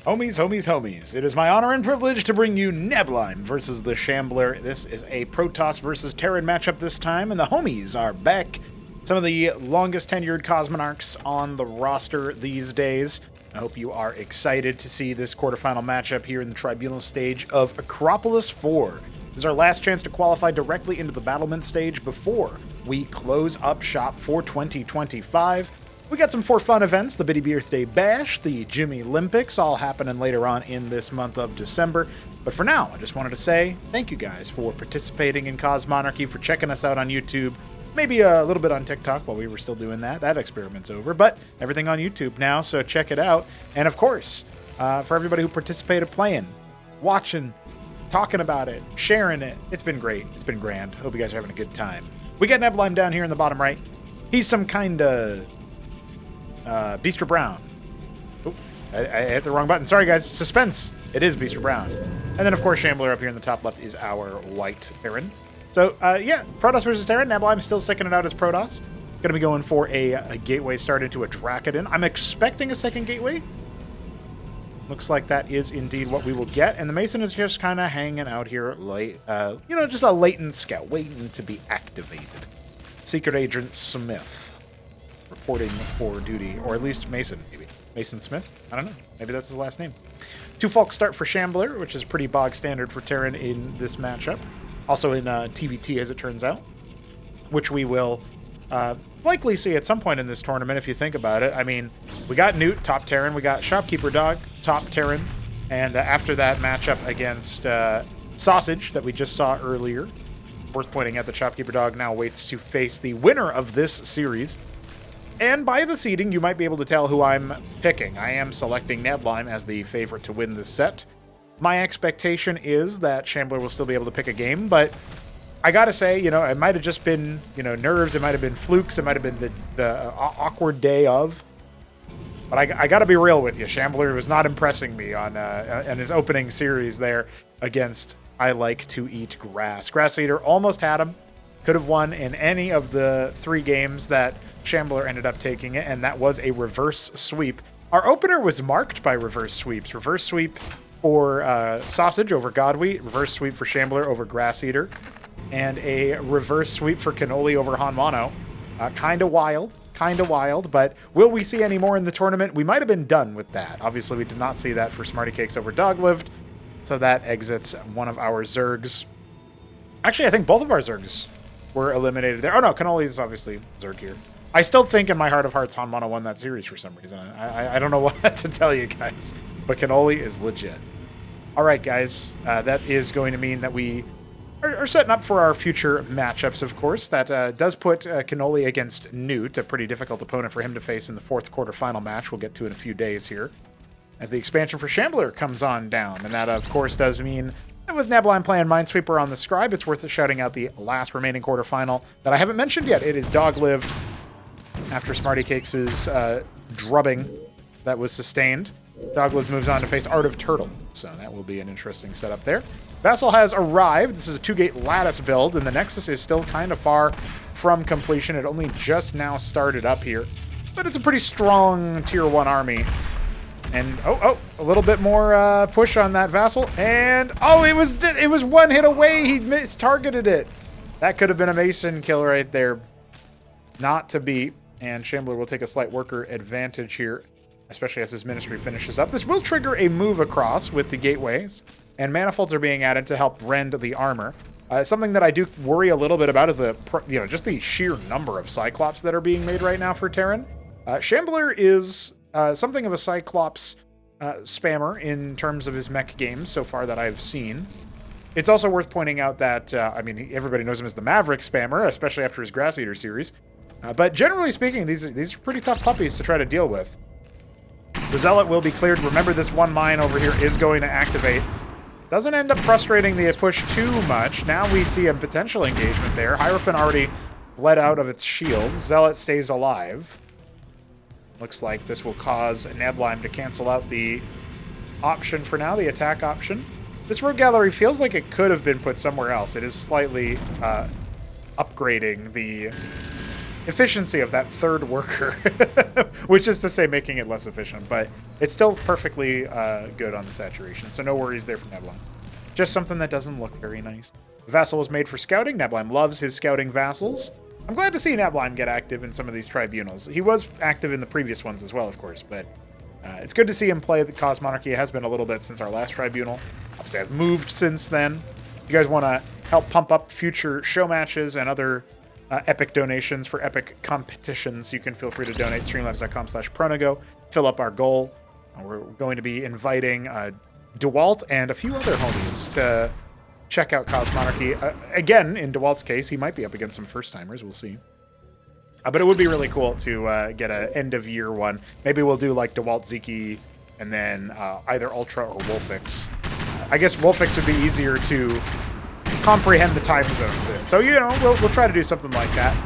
Homies, homies, homies. It is my honor and privilege to bring you Neblime versus the Shambler. This is a Protoss versus Terran matchup this time, and the homies are back. Some of the longest tenured Cosmonarchs on the roster these days. I hope you are excited to see this quarterfinal matchup here in the Tribunal stage of Acropolis 4. This is our last chance to qualify directly into the battlement stage before we close up shop for 2025. We got some for fun events, the Biddy Birthday Bash, the Jimmy Olympics, all happening later on in this month of December. But for now, I just wanted to say thank you guys for participating in Cosmonarchy, for checking us out on YouTube, maybe a little bit on TikTok while we were still doing that. That experiment's over, but everything on YouTube now, so check it out. And of course, for everybody who participated playing, watching, talking about it, sharing it, it's been great. It's been grand. Hope you guys are having a good time. We got Neblime down here in the bottom right. He's some kind of Beaster Brown. Oop, I hit the wrong button. Sorry, guys. Suspense. It is Beaster Brown. And then, of course, Shambler up here in the top left is our white Terran. So, yeah, Protoss versus Terran. Neblime still sticking it out as Protoss. Going to be going for a gateway start into a Dracodon. I'm expecting a second gateway. Looks like that is indeed what we will get. And the Mason is just kind of hanging out here late. Just a latent scout waiting to be activated. Secret Agent Smith reporting for duty, or at least Mason, maybe. Mason Smith? I don't know. Maybe that's his last name. 2 Falk start for Shambler, which is pretty bog standard for Terran in this matchup. Also in TVT, as it turns out, which we will likely see at some point in this tournament, if you think about it. I mean, we got Newt, top Terran. We got Shopkeeper Dog, top Terran. And after that matchup against Sausage that we just saw earlier, worth pointing out that Shopkeeper Dog now waits to face the winner of this series. And by the seeding, you might be able to tell who I'm picking. I am selecting Neblime as the favorite to win this set. My expectation is that Shambler will still be able to pick a game, but I gotta say, it might have just been, nerves, it might have been flukes, it might have been the awkward day of. But I gotta be real with you. Shambler was not impressing me on his opening series there against I Like to Eat Grass. Grass Eater almost had him. Could have won in any of the 3 games that Shambler ended up taking it, and that was a reverse sweep. Our opener was marked by reverse sweeps. Reverse sweep for Sausage over Godwheat, reverse sweep for Shambler over Grass Eater, and a reverse sweep for Cannoli over Hanwano. Kind of wild, but will we see any more in the tournament? We might have been done with that. Obviously, we did not see that for Smarty Cakes over Doglived, so that exits one of our Zergs. Actually, I think both of our Zergs were eliminated there. Oh no, Cannoli is obviously Zerg here. I still think in my heart of hearts Hanwano won that series for some reason. I don't know what to tell you guys, but Cannoli is legit. All right, guys, that is going to mean that we are setting up for our future matchups, of course. That does put Cannoli against Newt, a pretty difficult opponent for him to face in the 4th quarterfinal match. We'll get to in a few days here as the expansion for Shambler comes on down. And that, of course, does mean that with Neblime playing Minesweeper on the Scribe, it's worth shouting out the last remaining quarterfinal that I haven't mentioned yet. It is Doglived after Smarty Cakes' drubbing that was sustained. Doglived moves on to face Art of Turtle, so that will be an interesting setup there. Vassal has arrived. This is a 2-gate lattice build, and the Nexus is still kind of far from completion. It only just now started up here, but it's a pretty strong Tier 1 army. And, a little bit more push on that Vassal. And, it was one hit away. He mistargeted it. That could have been a Mason kill right there. Not to be. And Shambler will take a slight worker advantage here, especially as his ministry finishes up. This will trigger a move across with the gateways, and manifolds are being added to help rend the armor. Something that I do worry a little bit about is just the sheer number of Cyclops that are being made right now for Terran. Shambler is something of a Cyclops spammer in terms of his mech games so far that I've seen. It's also worth pointing out that, everybody knows him as the Maverick spammer, especially after his Grass Eater series. But generally speaking, these are pretty tough puppies to try to deal with. The Zealot will be cleared. Remember, this one mine over here is going to activate. Doesn't end up frustrating the push too much. Now we see a potential engagement there. Hierophant already bled out of its shield. Zealot stays alive. Looks like this will cause Neblime to cancel out the option for now, the attack option. This Rogue Gallery feels like it could have been put somewhere else. It is slightly upgrading the efficiency of that third worker, which is to say making it less efficient, but it's still perfectly good on the saturation, so no worries there for Neblime. Just something that doesn't look very nice. The vassal was made for scouting. Neblime loves his scouting vassals. I'm glad to see Neblime get active in some of these tribunals. He was active in the previous ones as well, of course, but it's good to see him play the Cause Monarchy. It has been a little bit since our last tribunal. Obviously, I've moved since then. If you guys want to help pump up future show matches and other epic donations for epic competitions, you can feel free to donate. Streamlabs.com/Pronego. Fill up our goal. We're going to be inviting DeWalt and a few other homies to check out Cause Monarchy. Again, in DeWalt's case, he might be up against some first-timers. We'll see. But it would be really cool to get an end-of-year one. Maybe we'll do like DeWalt Ziki and then either Ultra or Wolfix. I guess Wolfix would be easier to comprehend the time zones in. So, you know, we'll try to do something like that.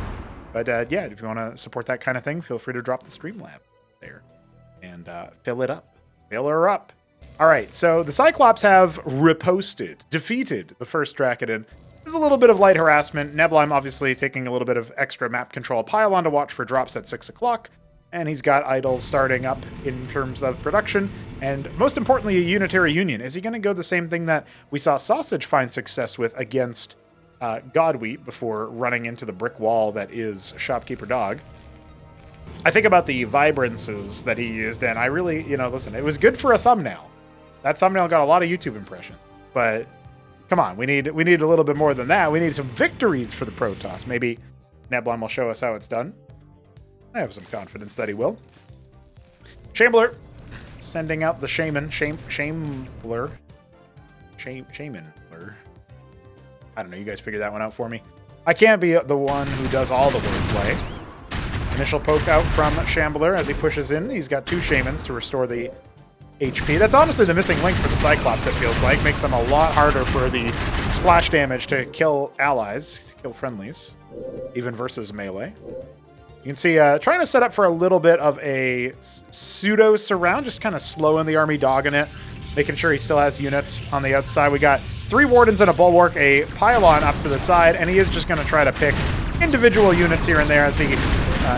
But yeah, if you want to support that kind of thing, feel free to drop the Streamlab there and fill it up. Fill her up. All right, so the Cyclops have defeated the first Dracodon. There's a little bit of light harassment. Neblime obviously taking a little bit of extra map control. Pylon to watch for drops at 6 o'clock. And he's got idols starting up in terms of production. And most importantly, a unitary union. Is he going to go the same thing that we saw Sausage find success with against Godwheat before running into the brick wall that is Shopkeeper Dog? I think about the vibrances that he used, and I really, you know, listen, it was good for a thumbnail. That thumbnail got a lot of YouTube impressions. But come on, we need a little bit more than that. We need some victories for the Protoss. Maybe Neblime will show us how it's done. I have some confidence that he will. Shambler sending out the Shaman. Shambler. I don't know, you guys figure that one out for me. I can't be the one who does all the wordplay. Initial poke out from Shambler as he pushes in. He's got 2 Shamans to restore the HP. That's honestly the missing link for the Cyclops, it feels like. Makes them a lot harder for the splash damage to kill allies, kill friendlies, even versus melee. You can see trying to set up for a little bit of a pseudo surround, just kind of slowing the army, dogging it, making sure he still has units on the outside. We got 3 Wardens and a Bulwark, a Pylon up to the side, and he is just going to try to pick individual units here and there as the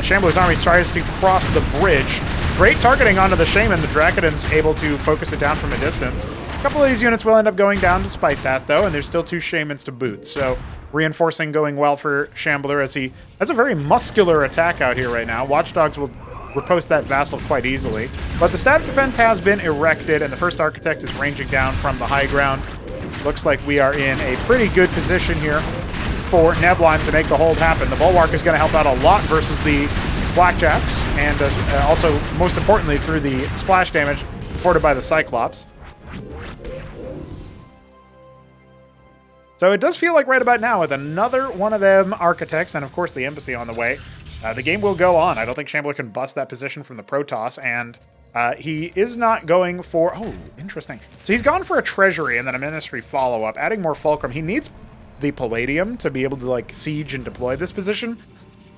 Shambler's army tries to cross the bridge. Great targeting onto the Shaman. The Dracodon's able to focus it down from a distance. A couple of these units will end up going down despite that, though, and there's still 2 Shamans to boot. So reinforcing going well for Shambler as he has a very muscular attack out here right now. Watchdogs will riposte that Vassal quite easily. But the static defense has been erected, and the first Architect is ranging down from the high ground. Looks like we are in a pretty good position here for Neblime to make the hold happen. The Bulwark is going to help out a lot versus the Blackjacks, and also, most importantly, through the splash damage afforded by the Cyclops. So it does feel like right about now, with another one of them Architects, and of course the Embassy on the way, the game will go on. I don't think Shambler can bust that position from the Protoss, and he is not going for... Oh, interesting. So he's gone for a Treasury and then a Ministry follow-up, adding more Fulcrum. He needs the Palladium to be able to, like, siege and deploy this position.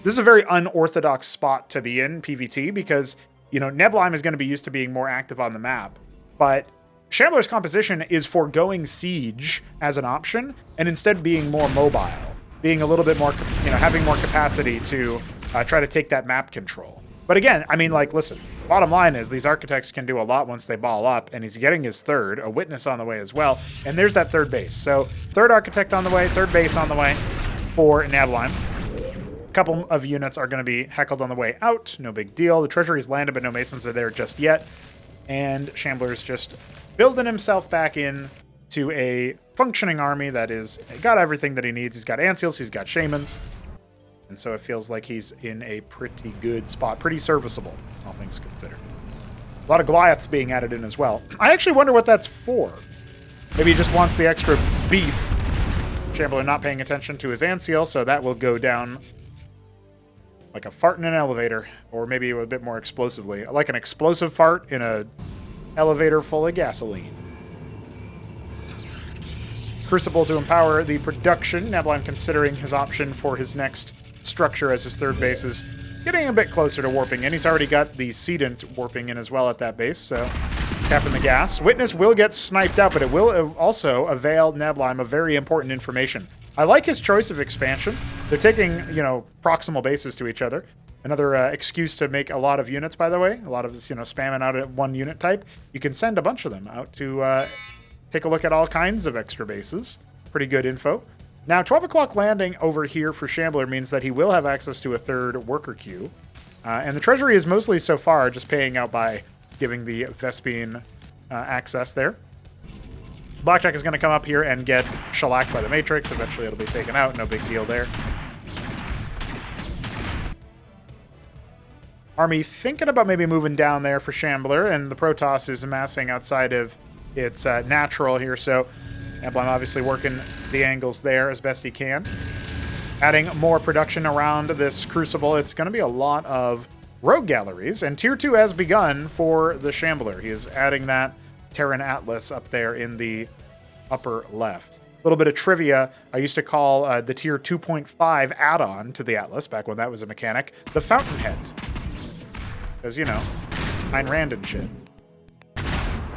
This is a very unorthodox spot to be in PvT because, you know, Neblime is going to be used to being more active on the map, but Shambler's composition is foregoing siege as an option and instead being more mobile, being a little bit more, you know, having more capacity to try to take that map control. But again, I mean, like, listen, bottom line is these Architects can do a lot once they ball up, and he's getting his third, a Witness on the way as well, and there's that third base. So third Architect on the way, third base on the way for Neblime. Couple of units are going to be heckled on the way out. No big deal. The Treasury's landed, but no Masons are there just yet. And Shambler's just building himself back in to a functioning army that is got everything that he needs. He's got Ancials, he's got Shamans. And so it feels like he's in a pretty good spot. Pretty serviceable, all things considered. A lot of Goliaths being added in as well. I actually wonder what that's for. Maybe he just wants the extra beef. Shambler not paying attention to his Ancial, so that will go down like a fart in an elevator, or maybe a bit more explosively. Like an explosive fart in an elevator full of gasoline. Crucible to empower the production. Neblime considering his option for his next structure as his third base is getting a bit closer to warping in. He's already got the Sedent warping in as well at that base, so tapping the gas. Witness will get sniped out, but it will also avail Neblime of very important information. I like his choice of expansion. They're taking, proximal bases to each other. Another excuse to make a lot of units, by the way. A lot of us, spamming out at one unit type. You can send a bunch of them out to take a look at all kinds of extra bases. Pretty good info. Now, 12 o'clock landing over here for Shambler means that he will have access to a third worker queue. And the treasury is mostly so far just paying out by giving the Vespine access there. Blackjack is going to come up here and get shellacked by the Matrix. Eventually it'll be taken out. No big deal there. Army thinking about maybe moving down there for Shambler, and the Protoss is amassing outside of its natural here, so Neblime obviously working the angles there as best he can. Adding more production around this Crucible. It's going to be a lot of rogue galleries, and Tier 2 has begun for the Shambler. He is adding that Terran Atlas up there in the upper left. A little bit of trivia. I used to call the Tier 2.5 add-on to the Atlas, back when that was a mechanic, the Fountainhead. Because, Ayn Rand and shit.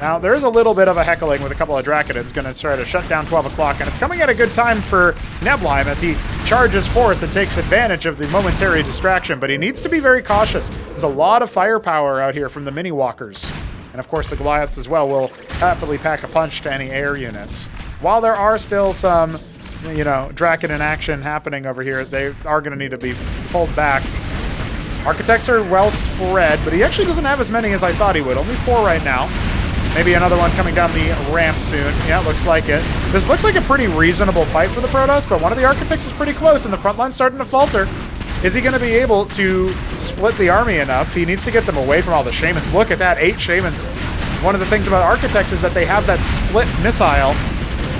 Now, there is a little bit of a heckling with a couple of Draconins going to try to shut down 12 o'clock, and it's coming at a good time for Neblime as he charges forth and takes advantage of the momentary distraction, but he needs to be very cautious. There's a lot of firepower out here from the mini-walkers. And of course, the Goliaths as well will happily pack a punch to any air units. While there are still some, Draconin action happening over here, they are going to need to be pulled back. Architects are well spread, but he actually doesn't have as many as I thought he would. Only 4 right now. Maybe another one coming down the ramp soon. Yeah, looks like it. This looks like a pretty reasonable fight for the Protoss, but one of the Architects is pretty close, and the front line's starting to falter. Is he going to be able to split the army enough? He needs to get them away from all the Shamans. Look at that, 8 Shamans. One of the things about Architects is that they have that split missile,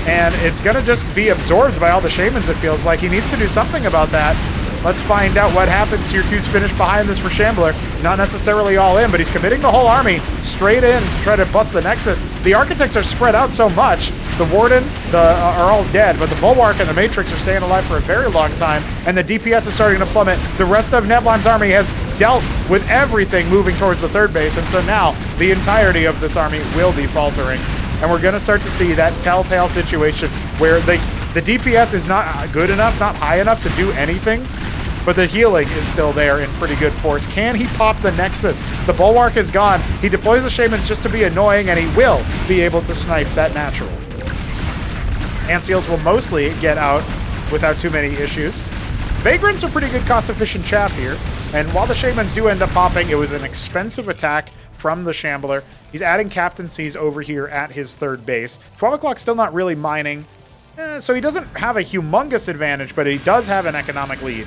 and it's going to just be absorbed by all the Shamans, it feels like. He needs to do something about that. Let's find out what happens. Tier 2's finished behind this for Shambler. Not necessarily all in, but he's committing the whole army straight in to try to bust the Nexus. The Architects are spread out so much. The Warden are all dead, but the Bulwark and the Matrix are staying alive for a very long time, and the DPS is starting to plummet. The rest of Neblime's army has dealt with everything moving towards the third base, and so now the entirety of this army will be faltering. And we're going to start to see that telltale situation where the DPS is not good enough, not high enough to do anything, but the healing is still there in pretty good force. Can he pop the Nexus? The Bulwark is gone. He deploys the Shamans just to be annoying, and he will be able to snipe that natural. Ant-Seals will mostly get out without too many issues. Vagrants are pretty good cost-efficient chaff here, and while the Shamans do end up popping, it was an expensive attack from the Shambler. He's adding captaincies over here at his third base. 12 o'clock still not really mining, so he doesn't have a humongous advantage, but he does have an economic lead,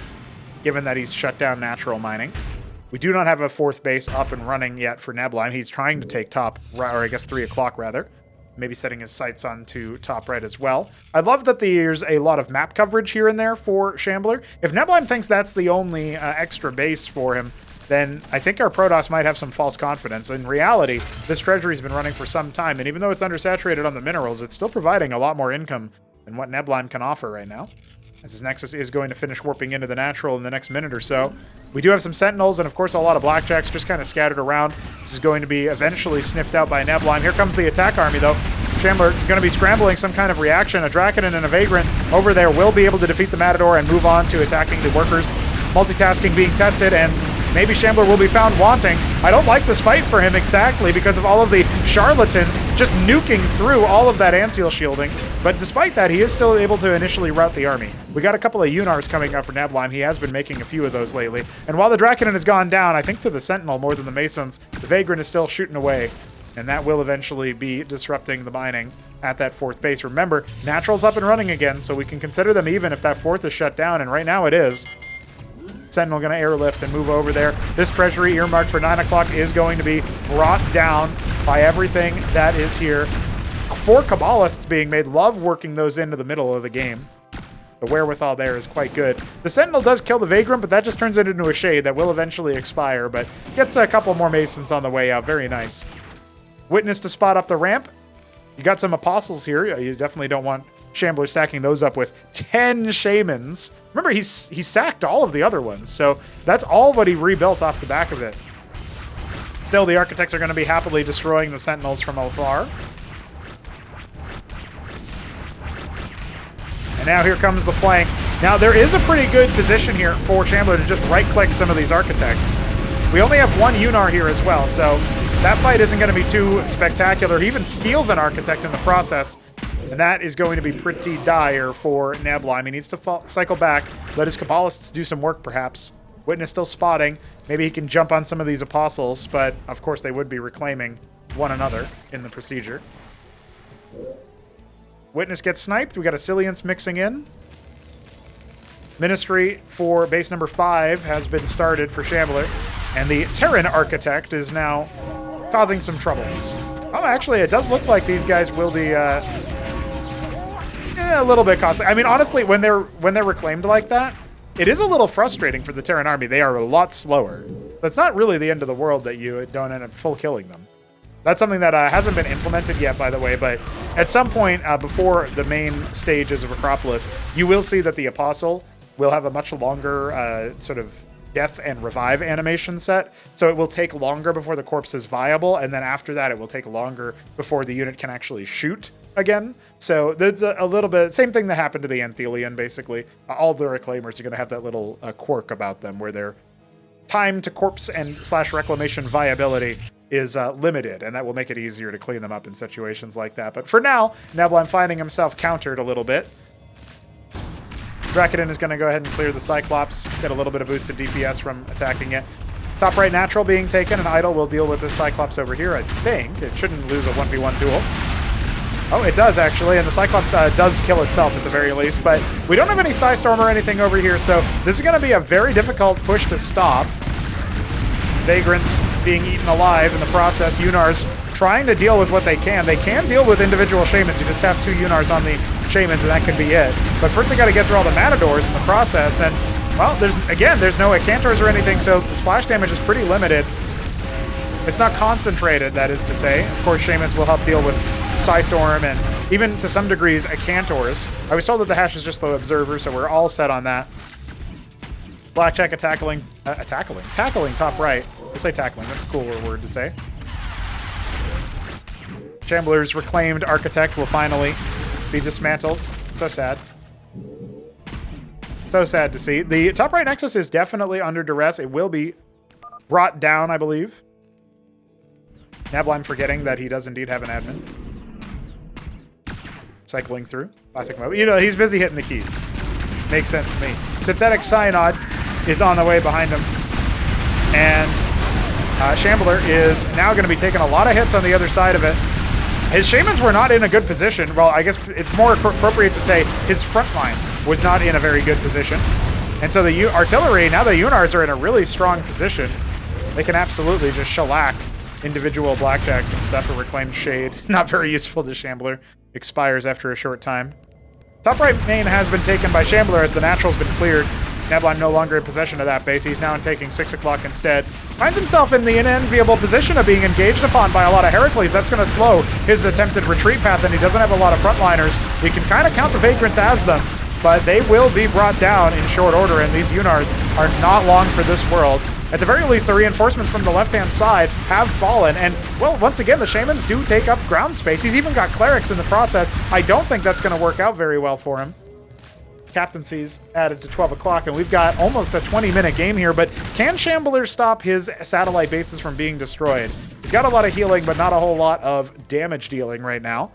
given that he's shut down natural mining. We do not have a 4th base up and running yet for Neblime. He's trying to take top, or I guess 3 o'clock rather. Maybe setting his sights onto top right as well. I love that there's a lot of map coverage here and there for Shambler. If Neblime thinks that's the only extra base for him, then I think our Protoss might have some false confidence. In reality, this treasury's been running for some time, and even though it's undersaturated on the minerals, it's still providing a lot more income than what Neblime can offer right now, as his Nexus is going to finish warping into the natural in the next minute or so. We do have some Sentinels, and of course a lot of Blackjacks just kind of scattered around. This is going to be eventually sniffed out by Neblime. Here comes the attack army, though. Shambler going to be scrambling some kind of reaction. A Draconin and a Vagrant over there will be able to defeat the Matador and move on to attacking the workers. Multitasking being tested, and maybe Shambler will be found wanting. I don't like this fight for him exactly because of all of the charlatans just nuking through all of that Ant-Seal shielding. But despite that, he is still able to initially rout the army. We got a couple of Unars coming up for Neblime. He has been making a few of those lately. And while the Draconin has gone down, I think to the Sentinel more than the Masons, the Vagrant is still shooting away. And that will eventually be disrupting the mining at that 4th base. Remember, Natural's up and running again, so we can consider them even if that 4th is shut down, and right now it is. Sentinel going to airlift and move over there. This treasury earmarked for 9 o'clock is going to be brought down by everything that is here. 4 Kabbalists being made. Love working those into the middle of the game. The wherewithal there is quite good. The Sentinel does kill the Vagrant, but that just turns it into a shade that will eventually expire, but gets a couple more Masons on the way out. Very nice. Witness to spot up the ramp. You got some Apostles here. You definitely don't want Shambler stacking those up with 10 Shamans. Remember, he sacked all of the other ones, so that's all what he rebuilt off the back of it. Still, the Architects are going to be happily destroying the Sentinels from afar. And now here comes the flank. Now there is a pretty good position here for Shambler to just right-click some of these architects. We only have one Unar here as well, so that fight isn't going to be too spectacular. He even steals an architect in the process, and that is going to be pretty dire for Neblime. He needs to cycle back, let his Cabalists do some work perhaps. Witness still spotting. Maybe he can jump on some of these Apostles, but of course they would be reclaiming one another in the procedure. Witness gets sniped. We got a Cilliance mixing in. Ministry for base number 5 has been started for Shambler, and the Terran Architect is now causing some troubles. Oh, actually, it does look like these guys will be a little bit costly. I mean, honestly, when they're reclaimed like that, it is a little frustrating for the Terran army. They are a lot slower. But it's not really the end of the world that you don't end up full killing them. That's something that hasn't been implemented yet, by the way, but at some point before the main stages of Acropolis, you will see that the Apostle will have a much longer sort of death and revive animation set. So it will take longer before the corpse is viable, and then after that it will take longer before the unit can actually shoot again. So there's a little bit, same thing that happened to the Anthelian, basically. All the Reclaimers are going to have that little quirk about them where their time to corpse and / reclamation viability is limited, and that will make it easier to clean them up in situations like that. But for now, Neblime finding himself countered a little bit. Drakadin is going to go ahead and clear the Cyclops, get a little bit of boosted DPS from attacking it. Top right natural being taken, and Idol will deal with this Cyclops over here, I think. It shouldn't lose a 1v1 duel. Oh, it does, actually, and the Cyclops does kill itself at the very least, but we don't have any Psystorm or anything over here, so this is going to be a very difficult push to stop. Vagrants being eaten alive in the process. Unars trying to deal with what they can. They can deal with individual Shamans. You just have 2 Unars on the Shamans, and that can be it. But first they got to get through all the Matadors in the process, and, well, there's no Cantors or anything, so the splash damage is pretty limited. It's not concentrated, that is to say. Of course, Shamans will help deal with Psystorm and even, to some degrees, Cantors. I was told that the hash is just the Observer, so we're all set on that. Blackjack tackling top right. I say tackling, that's a cooler word to say. Shambler's reclaimed Architect will finally be dismantled. So sad. So sad to see. The top right Nexus is definitely under duress. It will be brought down, I believe. Neblime forgetting that he does indeed have an admin. Cycling through. Classic mode. You know, he's busy hitting the keys. Makes sense to me. Synthetic Cyanide is on the way behind him. And Shambler is now going to be taking a lot of hits on the other side of it. His Shamans were not in a good position. Well, I guess it's more appropriate to say his front line was not in a very good position. And so the artillery, now the Unars are in a really strong position. They can absolutely just shellac individual Blackjacks and stuff. A reclaimed Shade. Not very useful to Shambler. Expires after a short time. Top right main has been taken by Shambler as the natural's been cleared. Neblime no longer in possession of that base. He's now taking 6 o'clock instead. Finds himself in the unenviable position of being engaged upon by a lot of Heracles. That's going to slow his attempted retreat path, and he doesn't have a lot of frontliners. We can kind of count the Vagrants as them, but they will be brought down in short order, and these Unars are not long for this world. At the very least, the reinforcements from the left-hand side have fallen, and, well, once again, the Shamans do take up ground space. He's even got Clerics in the process. I don't think that's going to work out very well for him. Captaincy's added to 12 o'clock, and we've got almost a 20-minute game here, but can Shambler stop his satellite bases from being destroyed? He's got a lot of healing, but not a whole lot of damage dealing right now.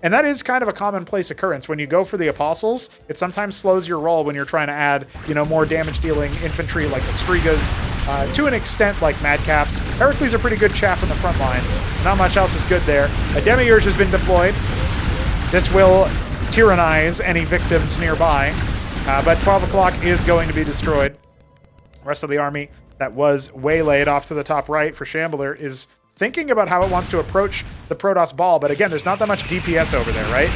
And that is kind of a commonplace occurrence. When you go for the Apostles, it sometimes slows your roll when you're trying to add, you know, more damage-dealing infantry like the Strigas, to an extent like Madcaps. Heracles are pretty good chaff in the front line. Not much else is good there. A Demiurge has been deployed. This will tyrannize any victims nearby, but 12 o'clock is going to be destroyed. The rest of the army that was waylaid off to the top right for Shambler is thinking about how it wants to approach the Protoss ball, but again, there's not that much DPS over there, right?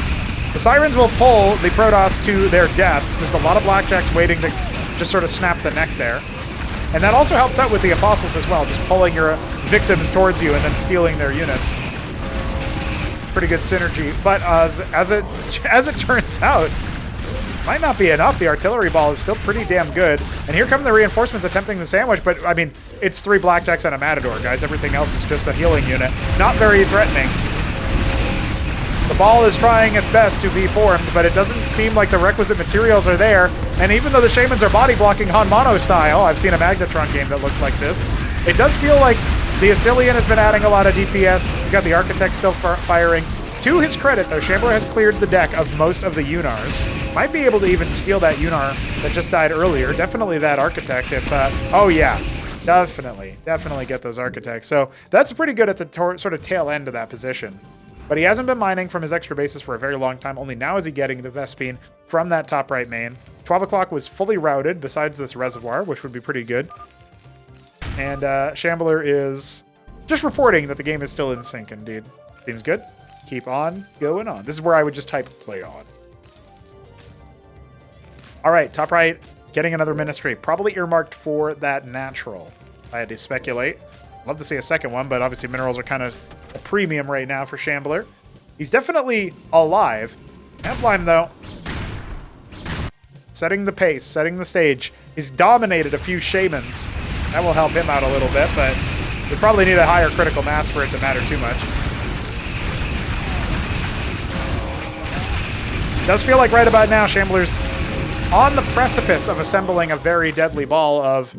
The Sirens will pull the Protoss to their deaths. There's a lot of Blackjacks waiting to just sort of snap the neck there. And that also helps out with the Apostles as well, just pulling your victims towards you and then stealing their units. Pretty good synergy, but as it turns out, might not be enough. The artillery ball is still pretty damn good. And here come the reinforcements attempting the sandwich, but I mean, it's 3 Blackjacks and a Matador, guys. Everything else is just a healing unit. Not very threatening. The ball is trying its best to be formed, but it doesn't seem like the requisite materials are there. And even though the Shamans are body blocking Han Mono style, I've seen a Magnetron game that looks like this, it does feel like the Asilian has been adding a lot of DPS. We've got the Architect still firing. To his credit, though, Shambler has cleared the deck of most of the Unars. Might be able to even steal that Unar that just died earlier. Definitely that Architect if... oh, yeah. Definitely get those Architects. So that's pretty good at the sort of tail end of that position. But he hasn't been mining from his extra bases for a very long time. Only now is he getting the Vespene from that top right main. 12 o'clock was fully routed besides this reservoir, which would be pretty good. And Shambler is just reporting that the game is still in sync, indeed. Seems good. Keep on going on. This is where I would just type play on. All right, top right, getting another Ministry. Probably earmarked for that natural, if I had to speculate. Love to see a second one, but obviously minerals are kind of a premium right now for Shambler. He's definitely alive. Neblime, though, setting the pace, setting the stage. He's dominated a few Shamans. That will help him out a little bit, but we probably need a higher critical mass for it to matter too much. It does feel like right about now, Shambler's on the precipice of assembling a very deadly ball of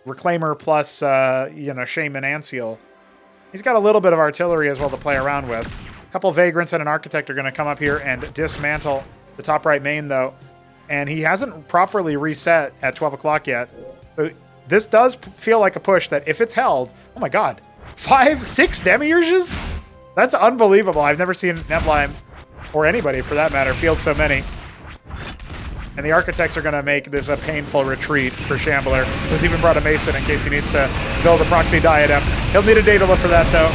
Reclaimer plus, Shaman Anseal. He's got a little bit of artillery as well to play around with. A couple Vagrants and an Architect are going to come up here and dismantle the top right main, though. And he hasn't properly reset at 12 o'clock yet. So this does feel like a push that if it's held, oh my god, 5-6 Demiurges? That's unbelievable. I've never seen Neblime, or anybody for that matter, field so many. And the Architects are going to make this a painful retreat for Shambler, who's even brought a Mason in case he needs to build a proxy diadem. He'll need a Daedalus for that, though.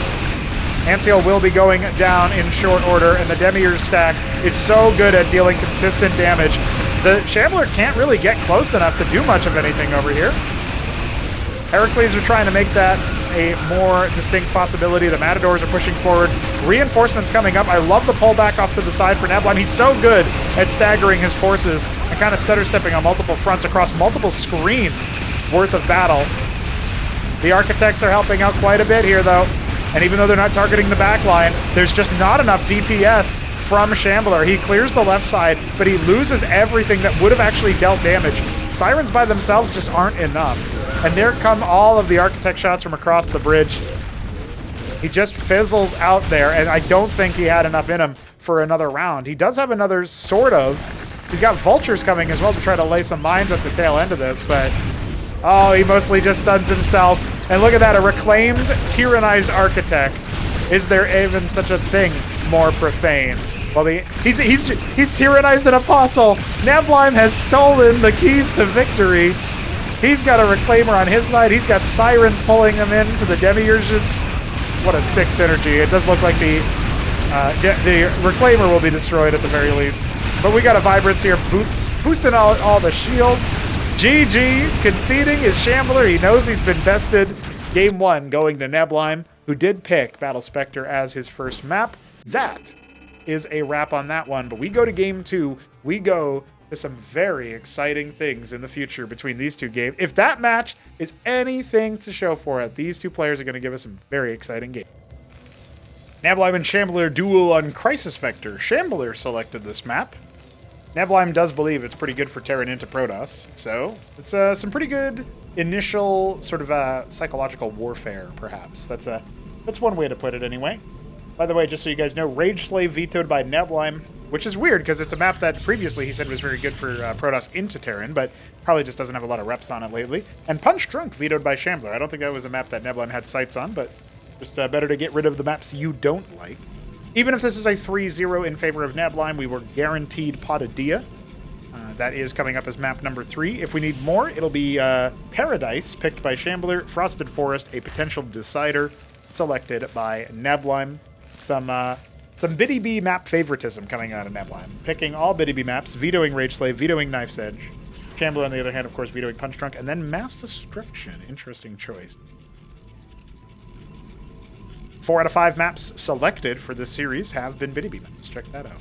Anseal will be going down in short order, and the Demiurge stack is so good at dealing consistent damage. The Shambler can't really get close enough to do much of anything over here. Heracles are trying to make that a more distinct possibility. The Matadors are pushing forward. Reinforcements coming up. I love the pullback off to the side for Neblime. He's so good at staggering his forces and kind of stutter-stepping on multiple fronts across multiple screens worth of battle. The Architects are helping out quite a bit here, though. And even though they're not targeting the back line, there's just not enough DPS from Shambler. He clears the left side, but he loses everything that would have actually dealt damage. Sirens by themselves just aren't enough. And there come all of the Architect shots from across the bridge. He just fizzles out there, and I don't think he had enough in him for another round. He does have another sort of. He's got Vultures coming as well to try to lay some mines at the tail end of this, but oh, he mostly just stuns himself. And look at that, a reclaimed, tyrannized Architect. Is there even such a thing more profane? Well, he's tyrannized an Apostle. Neblime has stolen the keys to victory. He's got a Reclaimer on his side. He's got Sirens pulling him in to the Demiurges. What a sick synergy. It does look like the Reclaimer will be destroyed at the very least. But we got a Vibrance here boosting all the shields. GG, conceding is Shambler. He knows he's been bested. Game 1 going to Neblime, who did pick Battle Spectre as his first map. That is a wrap on that one. But we go to Game 2. We go to some very exciting things in the future between these two games. If that match is anything to show for it, these two players are going to give us some very exciting games. Neblime and Shambler duel on Crisis Vector. Shambler selected this map. Neblime does believe it's pretty good for Terran into Protoss, so it's some pretty good initial sort of psychological warfare, perhaps. That's one way to put it, anyway. By the way, just so you guys know, Rage Slave vetoed by Neblime, which is weird because it's a map that previously he said was very good for Protoss into Terran, but probably just doesn't have a lot of reps on it lately. And Punch Drunk vetoed by Shambler. I don't think that was a map that Neblime had sights on, but just better to get rid of the maps you don't like. Even if this is a 3-0 in favor of Neblime, we were guaranteed Potadia. That is coming up as map number 3. If we need more, it'll be Paradise, picked by Shambler, Frosted Forest, a potential decider, selected by Neblime. Some Biddy B map favoritism coming out of Neblime. Picking all Biddy B maps, vetoing Rage Slave, vetoing Knife's Edge. Shambler, on the other hand, of course, vetoing Punch Drunk, and then Mass Destruction. Interesting choice. 4 out of 5 maps selected for this series have been Biddy B maps. Check that out.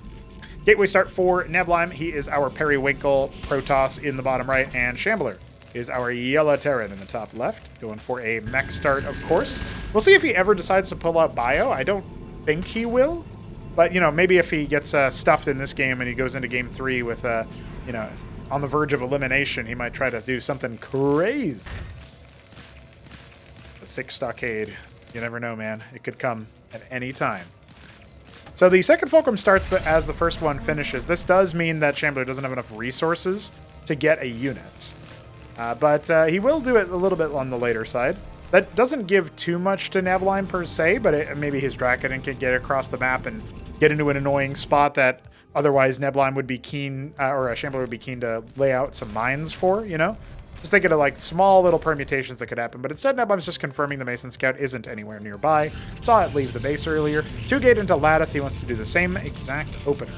Gateway start for Neblime. He is our Periwinkle Protoss in the bottom right, and Shambler is our Yellow Terran in the top left. Going for a mech start, of course. We'll see if he ever decides to pull out Bio. I don't think he will. But, you know, maybe if he gets stuffed in this game and he goes into game 3 with, you know, on the verge of elimination, he might try to do something crazy. A 6 stockade. You never know, man. It could come at any time. So the second fulcrum starts, but as the first one finishes. This does mean that Shambler doesn't have enough resources to get a unit. But he will do it a little bit on the later side. That doesn't give too much to Neblime per se, but maybe his Dracodon can get across the map and get into an annoying spot that otherwise Neblime would be keen, or Shambler would be keen to lay out some mines for, you know? Just thinking of like small little permutations that could happen, but instead Neblime's just confirming the Mason Scout isn't anywhere nearby. Saw it leave the base earlier. 2 gate into Lattice, he wants to do the same exact opener.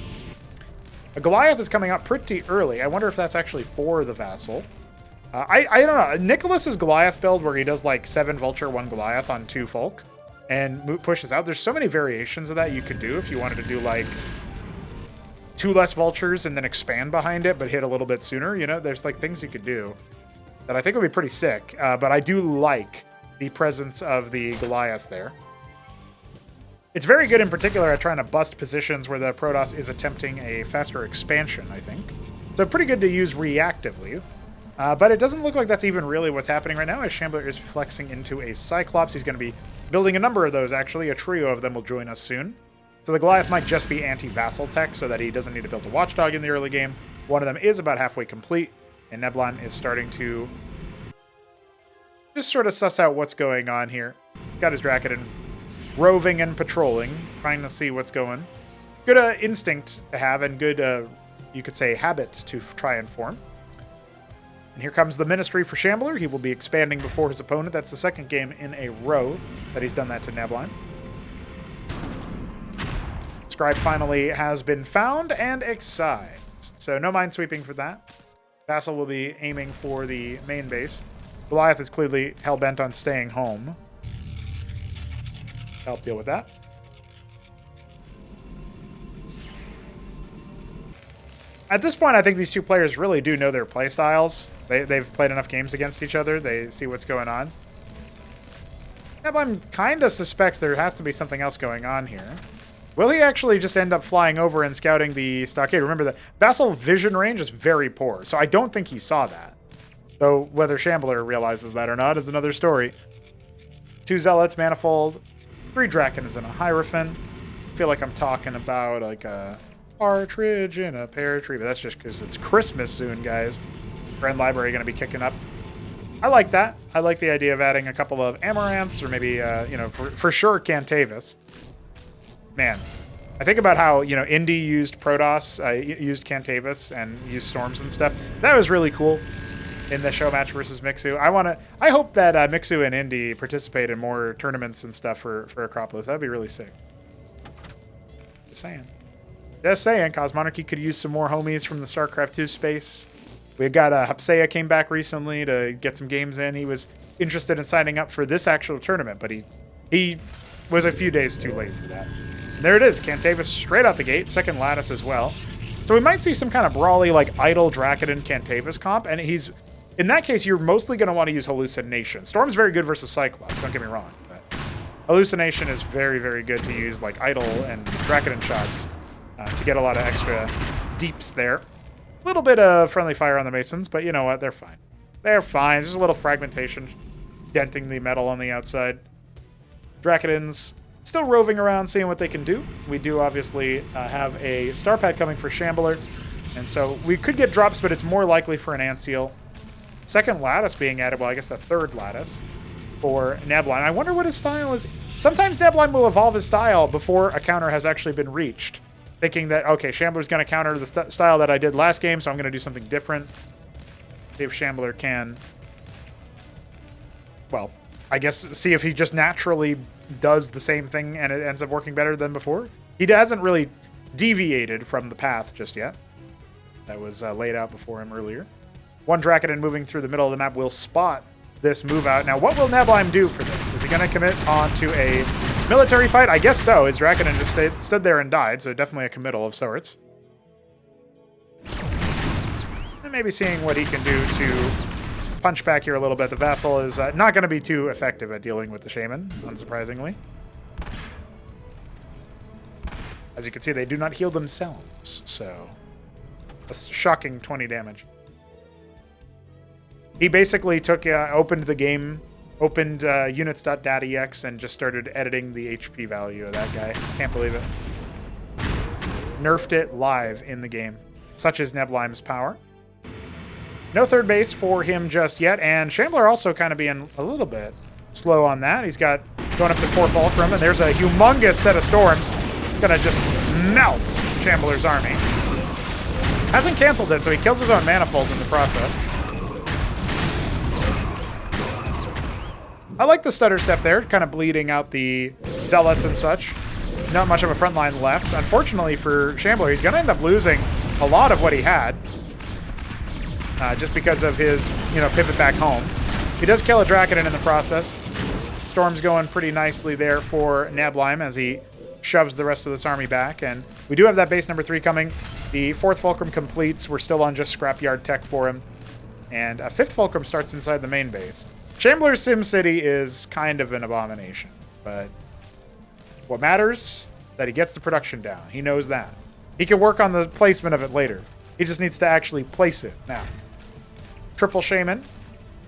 A Goliath is coming out pretty early. I wonder if that's actually for the Vassal. I don't know. Nicholas's Goliath build where he does like 7 Vulture, 1 Goliath on 2 Folk and pushes out. There's so many variations of that you could do if you wanted to do like 2 less Vultures and then expand behind it, but hit a little bit sooner. You know, there's like things you could do that I think would be pretty sick. But I do like the presence of the Goliath there. It's very good in particular at trying to bust positions where the Protoss is attempting a faster expansion, I think. So pretty good to use reactively. But it doesn't look like that's even really what's happening right now, as Shambler is flexing into a Cyclops. He's going to be building a number of those, actually. A trio of them will join us soon. So the Goliath might just be anti-Vassal tech, so that he doesn't need to build a Watchdog in the early game. One of them is about halfway complete, and Neblime is starting to just sort of suss out what's going on here. Got his Dracodon roving and patrolling, trying to see what's going. Good instinct to have, and good, you could say, habit to try and form. And here comes the Ministry for Shambler. He will be expanding before his opponent. That's the second game in a row that he's done that to Neblime. Scribe finally has been found and excised. So no minesweeping for that. Vassal will be aiming for the main base. Goliath is clearly hell-bent on staying home. Help deal with that. At this point, I think these two players really do know their play styles. They've played enough games against each other. They see what's going on. Neblime kind of suspects there has to be something else going on here. Will he actually just end up flying over and scouting the stockade? Remember, the Vassal vision range is very poor, so I don't think he saw that. Though whether Shambler realizes that or not is another story. 2 Zealots, Manifold, 3 Draconids, and a Hierophant. I feel like I'm talking about like a partridge in a pear tree, but that's just because it's Christmas soon, guys. Grand Library going to be kicking up. I like that. I like the idea of adding a couple of Amaranths, or maybe, you know, for sure Cantavis. Man, I think about how, you know, Indy used Protoss, used Cantavis, and used Storms and stuff. That was really cool in the show match versus Mixu. I hope that Mixu and Indy participate in more tournaments and stuff for Acropolis. That'd be really sick. Just saying. Just saying, Cosmonarchy could use some more homies from the StarCraft 2 space. We got Hapsea came back recently to get some games in. He was interested in signing up for this actual tournament, but he was a few days too late for that. And there it is, Cantavis straight out the gate, second Lattice as well. So we might see some kind of brawly, like, idle Dracodon Cantavis comp, and he's... In that case, you're mostly going to want to use Hallucination. Storm's very good versus Cyclops, don't get me wrong. But Hallucination is very, very good to use, like, idle and Dracodon shots to get a lot of extra deeps there. A little bit of friendly fire on the Masons, but you know what? They're fine. They're fine. There's a little fragmentation denting the metal on the outside. Dracodons still roving around, seeing what they can do. We do obviously have a star pad coming for Shambler, and so we could get drops, but it's more likely for an Antseal. Second Lattice being added, well, I guess the third Lattice for Neblime. I wonder what his style is. Sometimes Neblime will evolve his style before a counter has actually been reached, thinking that, okay, Shambler's going to counter the style that I did last game, so I'm going to do something different. See if Shambler can, well, I guess see if he just naturally does the same thing and it ends up working better than before. He hasn't really deviated from the path just yet. That was laid out before him earlier. One Dracodon moving through the middle of the map will spot this move out. Now, what will Neblime do for this? Is he going to commit on to a military fight? I guess so. His Dracodon just stood there and died, so definitely a committal of sorts. And maybe seeing what he can do to punch back here a little bit. The Vassal is not going to be too effective at dealing with the Shaman, unsurprisingly. As you can see, they do not heal themselves, so a shocking 20 damage. He basically took, opened the game, opened units.datiex, and just started editing the HP value of that guy. Can't believe it. Nerfed it live in the game. Such is Neblime's power. No third base for him just yet, and Shambler also kind of being a little bit slow on that. He's got going up to 4 Fulcrum, and there's a humongous set of storms. Gonna just melt Shambler's army. Hasn't canceled it, so he kills his own manifold in the process. I like the stutter step there, kind of bleeding out the zealots and such. Not much of a front line left. Unfortunately for Shambler, he's gonna end up losing a lot of what he had. Just because of his, pivot back home. He does kill a Dracodon in the process. Storm's going pretty nicely there for Neblime as he shoves the rest of this army back. And we do have that base number 3 coming. The 4th Fulcrum completes. We're still on just scrapyard tech for him. And a 5th Fulcrum starts inside the main base. Shambler's SimCity is kind of an abomination. But what matters, that he gets the production down. He knows that. He can work on the placement of it later. He just needs to actually place it now. Triple Shaman.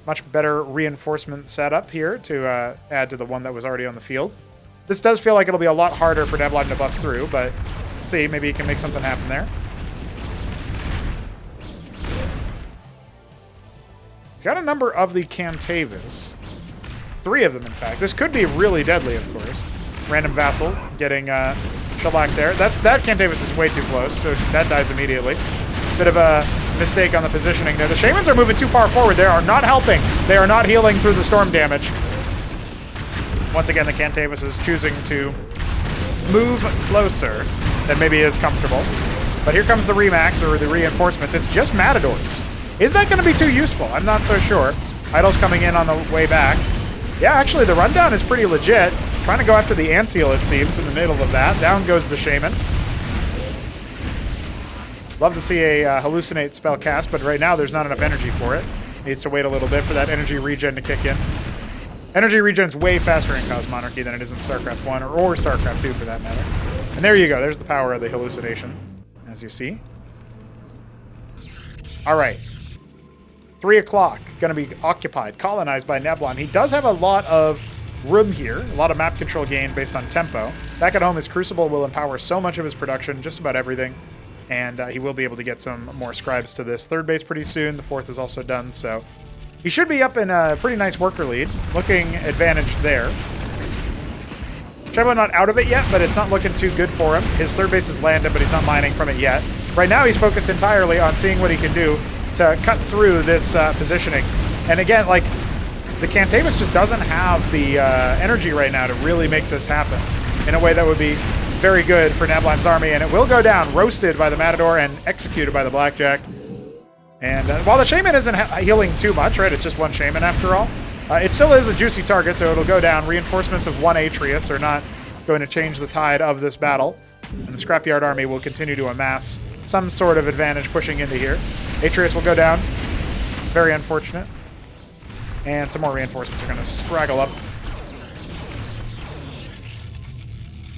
Much better reinforcement setup here to add to the one that was already on the field. This does feel like it'll be a lot harder for Neblime to bust through, but let's see. Maybe he can make something happen there. He's got a number of the Cantavis. 3 of them, in fact. This could be really deadly, of course. Random Vassal getting shellacked there. That Cantavis is way too close, so that dies immediately. Bit of a mistake on the positioning there. The Shamans are moving too far forward. They are not helping. They are not healing through the storm damage. Once again, the Cantavis is choosing to move closer than maybe is comfortable. But here comes the Remax, or the reinforcements. It's just Matadors. Is that going to be too useful? I'm not so sure. Idol's coming in on the way back. Yeah, actually, the rundown is pretty legit. Trying to go after the Antseal, it seems, in the middle of that. Down goes the Shaman. Love to see a hallucinate spell cast, but right now there's not enough energy for it. Needs to wait a little bit for that energy regen to kick in. Energy regen's way faster in Cosmonarchy than it is in Starcraft 1, or Starcraft 2 for that matter. And there you go. There's the power of the hallucination, as you see. All right. 3 o'clock. Going to be occupied, colonized by Neblime. He does have a lot of room here, a lot of map control gain based on tempo. Back at home, his Crucible will empower so much of his production, just about everything. And he will be able to get some more scribes to this 3rd base pretty soon. The 4th is also done, so he should be up in a pretty nice worker lead. Looking advantaged there. Shambler not out of it yet, but it's not looking too good for him. His 3rd base is landed, but he's not mining from it yet. Right now, he's focused entirely on seeing what he can do to cut through this positioning. And again, like, the Cantavis just doesn't have the energy right now to really make this happen in a way that would be very good for Neblime's army, and it will go down, roasted by the Matador and executed by the Blackjack. And while the Shaman isn't healing too much, right, it's just 1 Shaman after all, it still is a juicy target, so it'll go down. Reinforcements of 1 Atreus are not going to change the tide of this battle, and the Scrapyard army will continue to amass some sort of advantage pushing into here. Atreus will go down. Very unfortunate. And some more reinforcements are going to scraggle up.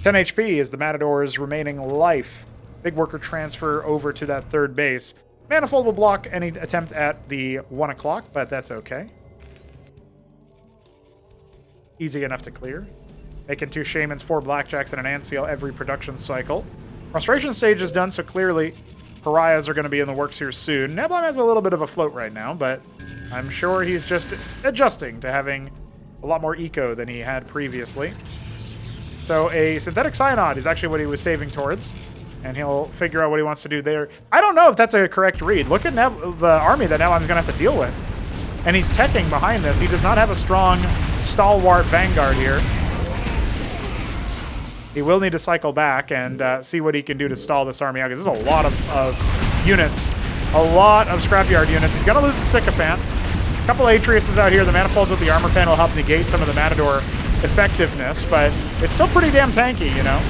10 HP is the Matador's remaining life. Big worker transfer over to that 3rd base. Manifold will block any attempt at the 1 o'clock, but that's okay. Easy enough to clear. Making 2 Shamans, 4 Blackjacks, and an Antseal every production cycle. Frustration stage is done, so clearly Pariahs are going to be in the works here soon. Neblime has a little bit of a float right now, but I'm sure he's just adjusting to having a lot more eco than he had previously. So a Synthetic Cyanide is actually what he was saving towards, and he'll figure out what he wants to do there. I don't know if that's a correct read. Look at the army that Neblime's going to have to deal with. And he's teching behind this. He does not have a strong stalwart vanguard here. He will need to cycle back and see what he can do to stall this army out, because there's a lot of units. A lot of Scrapyard units. He's going to lose the Sycophant. A couple Atreus out here. The Manifolds with the Armor Pen will help negate some of the Matador effectiveness, but it's still pretty damn tanky, you know?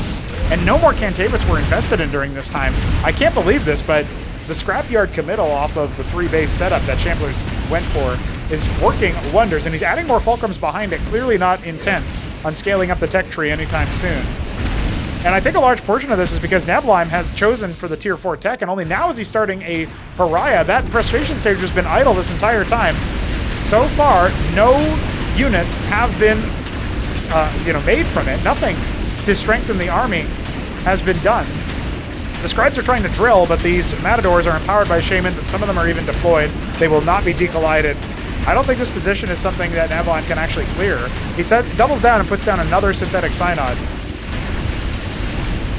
And no more Cantavis were invested in during this time. I can't believe this, but the Scrapyard committal off of the 3-base setup that Shambler's went for is working wonders, and he's adding more Fulcrums behind it, clearly not intent on scaling up the tech tree anytime soon. And I think a large portion of this is because Neblime has chosen for the tier 4 tech, and only now is he starting a Pariah. That frustration stage has been idle this entire time. So far, no units have been made from it. Nothing to strengthen the army has been done. The scribes are trying to drill, but these matadors are empowered by shamans, and some of them are even deployed. They will not be decollided. I don't think this position is something that Neblime can actually clear. He doubles down and puts down another synthetic synod.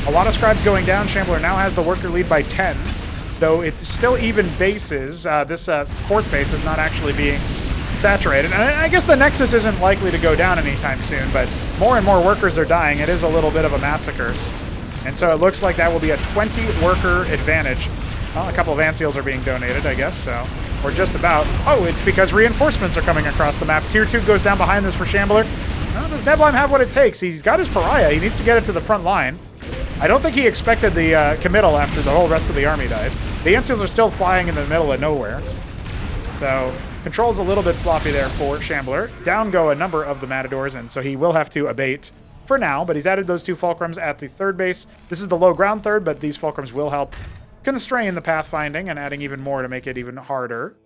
A lot of scribes going down. Shambler now has the worker lead by 10, though it's still even bases. This fourth base is not actually being saturated. And I guess the Nexus isn't likely to go down anytime soon, but more and more workers are dying. It is a little bit of a massacre. And so it looks like that will be a 20-worker advantage. Well, a couple of ant seals are being donated, I guess, so. Or just about. Oh, it's because reinforcements are coming across the map. Tier 2 goes down behind this for Shambler. Well, does Neblime have what it takes? He's got his Pariah. He needs to get it to the front line. I don't think he expected the committal after the whole rest of the army died. The ant seals are still flying in the middle of nowhere. So, control's a little bit sloppy there for Shambler. Down go a number of the matadors, and so he will have to abate for now, but he's added those 2 fulcrums at the third base. This is the low ground third, but these fulcrums will help constrain the pathfinding and adding even more to make it even harder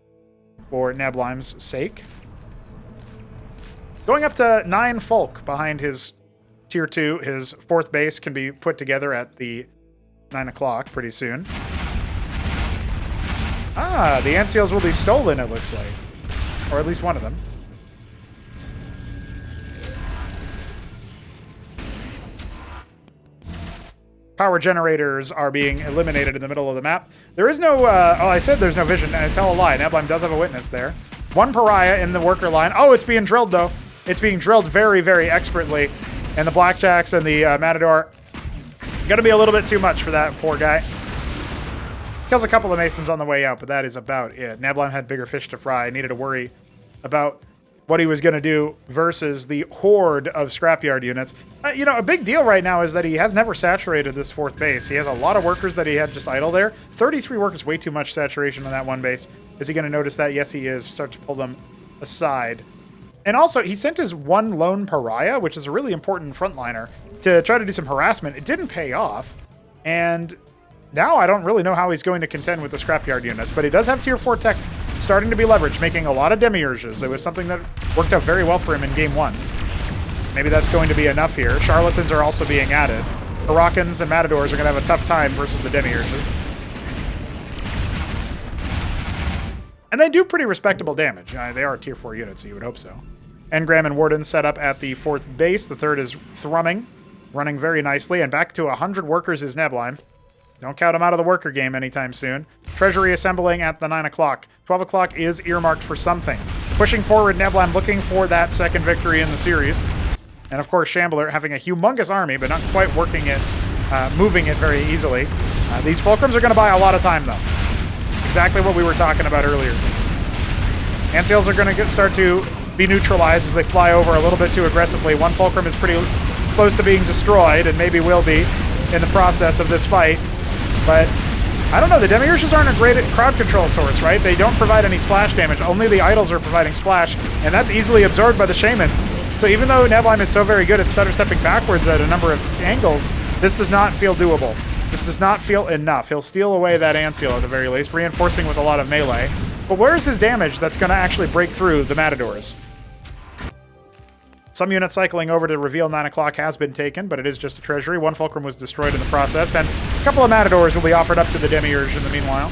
for Neblime's sake. Going up to 9 folk behind his tier 2. His fourth base can be put together at the 9 o'clock pretty soon. Ah, the ant seals will be stolen, it looks like. Or at least one of them. Power generators are being eliminated in the middle of the map. There is no, I said there's no vision. I tell a lie. Neblime does have a witness there. 1 Pariah in the worker line. Oh, it's being drilled, though. It's being drilled very, very expertly. And the Blackjacks and the Matador, going to be a little bit too much for that poor guy. Kills a couple of Masons on the way out, but that is about it. Neblime had bigger fish to fry. Needed to worry about what he was going to do versus the horde of scrapyard units. A big deal right now is that he has never saturated this fourth base. He has a lot of workers that he had just idle there. 33 workers, way too much saturation on that one base. Is he going to notice that? Yes, he is. Start to pull them aside. And also, he sent his 1 lone Pariah, which is a really important frontliner, to try to do some harassment. It didn't pay off. And now I don't really know how he's going to contend with the scrapyard units, but he does have tier 4 tech starting to be leveraged, making a lot of demiurges. That was something that worked out very well for him in game 1. Maybe that's going to be enough here. Charlatans are also being added. Hurricanes and Matadors are going to have a tough time versus the demiurges. And they do pretty respectable damage. They are tier 4 units, so you would hope so. Engram and Warden set up at the 4th base. The 3rd is thrumming, running very nicely. And back to 100 workers is Neblime. Don't count him out of the worker game anytime soon. Treasury assembling at the 9 o'clock. 12 o'clock is earmarked for something. Pushing forward, Neblime looking for that second victory in the series. And of course, Shambler having a humongous army, but not quite working it, moving it very easily. These fulcrums are going to buy a lot of time, though. Exactly what we were talking about earlier. Ant seals are going to start to be neutralized as they fly over a little bit too aggressively. 1 fulcrum is pretty close to being destroyed, and maybe will be in the process of this fight. But I don't know, the demiurges aren't a great crowd control source, right? They don't provide any splash damage. Only the idols are providing splash, and that's easily absorbed by the shamans. So even though Neblime is so very good at stutter stepping backwards at a number of angles, this does not feel doable. This does not feel enough. He'll steal away that ant seal at the very least, reinforcing with a lot of melee. But where is his damage that's going to actually break through the matadors? Some units cycling over to reveal 9 o'clock has been taken, but it is just a treasury. 1 fulcrum was destroyed in the process, and a couple of matadors will be offered up to the demiurge in the meanwhile.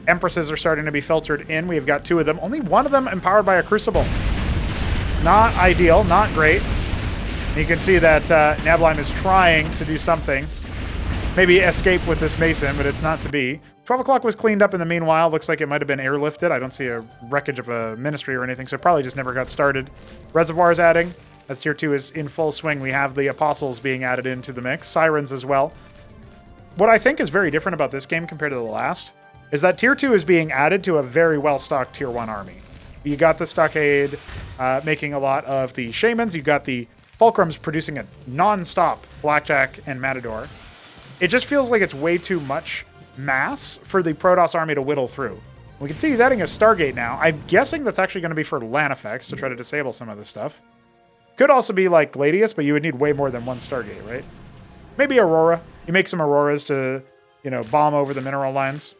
Empresses are starting to be filtered in. We've got 2 of them. Only 1 of them empowered by a crucible. Not ideal, not great. And you can see that Neblime is trying to do something. Maybe escape with this Mason, but it's not to be. 12 o'clock was cleaned up in the meanwhile. Looks like it might have been airlifted. I don't see a wreckage of a ministry or anything, so it probably just never got started. Reservoirs adding. As tier 2 is in full swing, we have the apostles being added into the mix. Sirens as well. What I think is very different about this game compared to the last is that tier 2 is being added to a very well-stocked tier 1 army. You got the stockade making a lot of the shamans. You got the fulcrums producing a non-stop blackjack and matador. It just feels like it's way too much mass for the Protoss army to whittle through. We can see he's adding a Stargate now. I'm guessing that's actually going to be for land effects to try to disable some of this stuff. Could also be like Gladius, but you would need way more than one Stargate, right? Maybe Aurora. You make some Auroras to, you know, bomb over the mineral lines.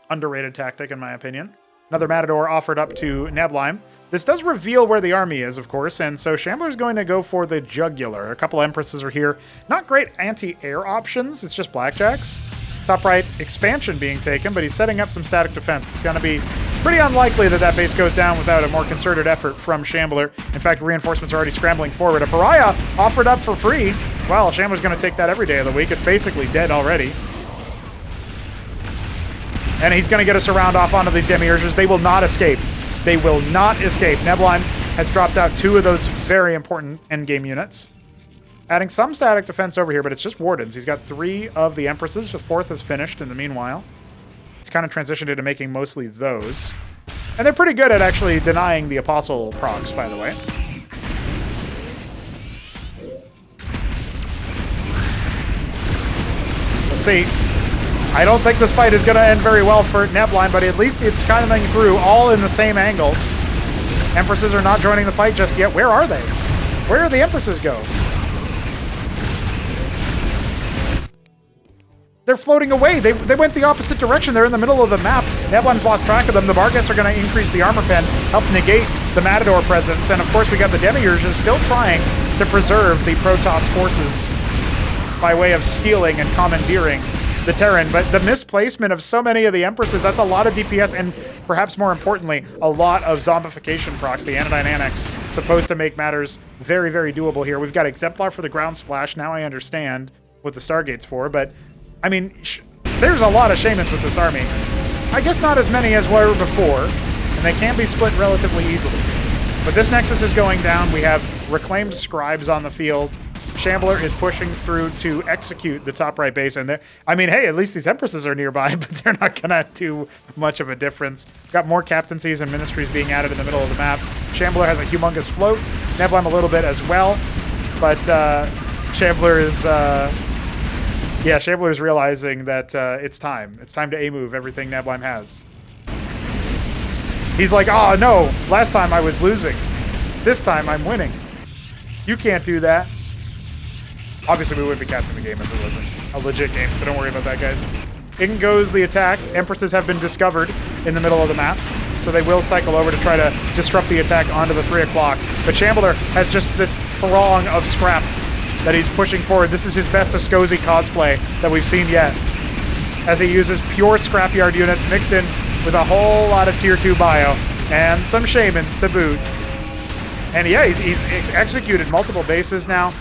Underrated tactic, in my opinion. Another Matador offered up to Neblime. This does reveal where the army is, of course, and so Shambler's going to go for the Jugular. A couple Empresses are here. Not great anti-air options. It's just Blackjacks. Top right, expansion being taken, but he's setting up some static defense. It's going to be pretty unlikely that that base goes down without a more concerted effort from Shambler. In fact, reinforcements are already scrambling forward. A Pariah offered up for free. Well, Shambler's going to take that every day of the week. It's basically dead already. And he's going to get us around off onto these Demiurges. They will not escape. They will not escape. Neblime has dropped out 2 of those very important endgame units. Adding some static defense over here, but it's just Wardens. He's got 3 of the Empresses. The 4th is finished in the meanwhile. He's kind of transitioned into making mostly those. And they're pretty good at actually denying the Apostle procs, by the way. Let's see. I don't think this fight is going to end very well for Neblime, but at least it's kind of coming through all in the same angle. Empresses are not joining the fight just yet. Where are they? Where do the Empresses go? They're floating away. They went the opposite direction. They're in the middle of the map. Neblime's lost track of them. The Vargas are going to increase the armor pen, help negate the Matador presence. And of course, we got the Demiurges still trying to preserve the Protoss forces by way of stealing and commandeering the Terran. But the misplacement of so many of the Empresses, that's a lot of DPS, and perhaps more importantly, a lot of zombification procs. The Anodyne Annex supposed to make matters very, very doable here. We've got Exemplar for the ground splash. Now I understand what the Stargate's for, but I mean, there's a lot of Shamans with this army. I guess not as many as were before, and they can be split relatively easily. But this Nexus is going down. We have reclaimed Scribes on the field. Shambler is pushing through to execute the top right base, and I mean, hey, at least these Empresses are nearby, but they're not gonna do much of a difference. Got more captaincies and ministries being added in the middle of the map. Shambler has a humongous float. Neblime a little bit as well, but Shambler is... Yeah, Shambler is realizing that it's time. It's time to A-move everything Neblime has. He's like, oh no, last time I was losing. This time I'm winning. You can't do that. Obviously, we wouldn't be casting the game if it wasn't a legit game, so don't worry about that, guys. In goes the attack. Empresses have been discovered in the middle of the map, so they will cycle over to try to disrupt the attack onto the 3 o'clock. But Shambler has just this throng of scrap that he's pushing forward. This is his best Ascosi cosplay that we've seen yet, as he uses pure scrapyard units mixed in with a whole lot of tier 2 bio and some Shamans to boot. And yeah, he's executed multiple bases now.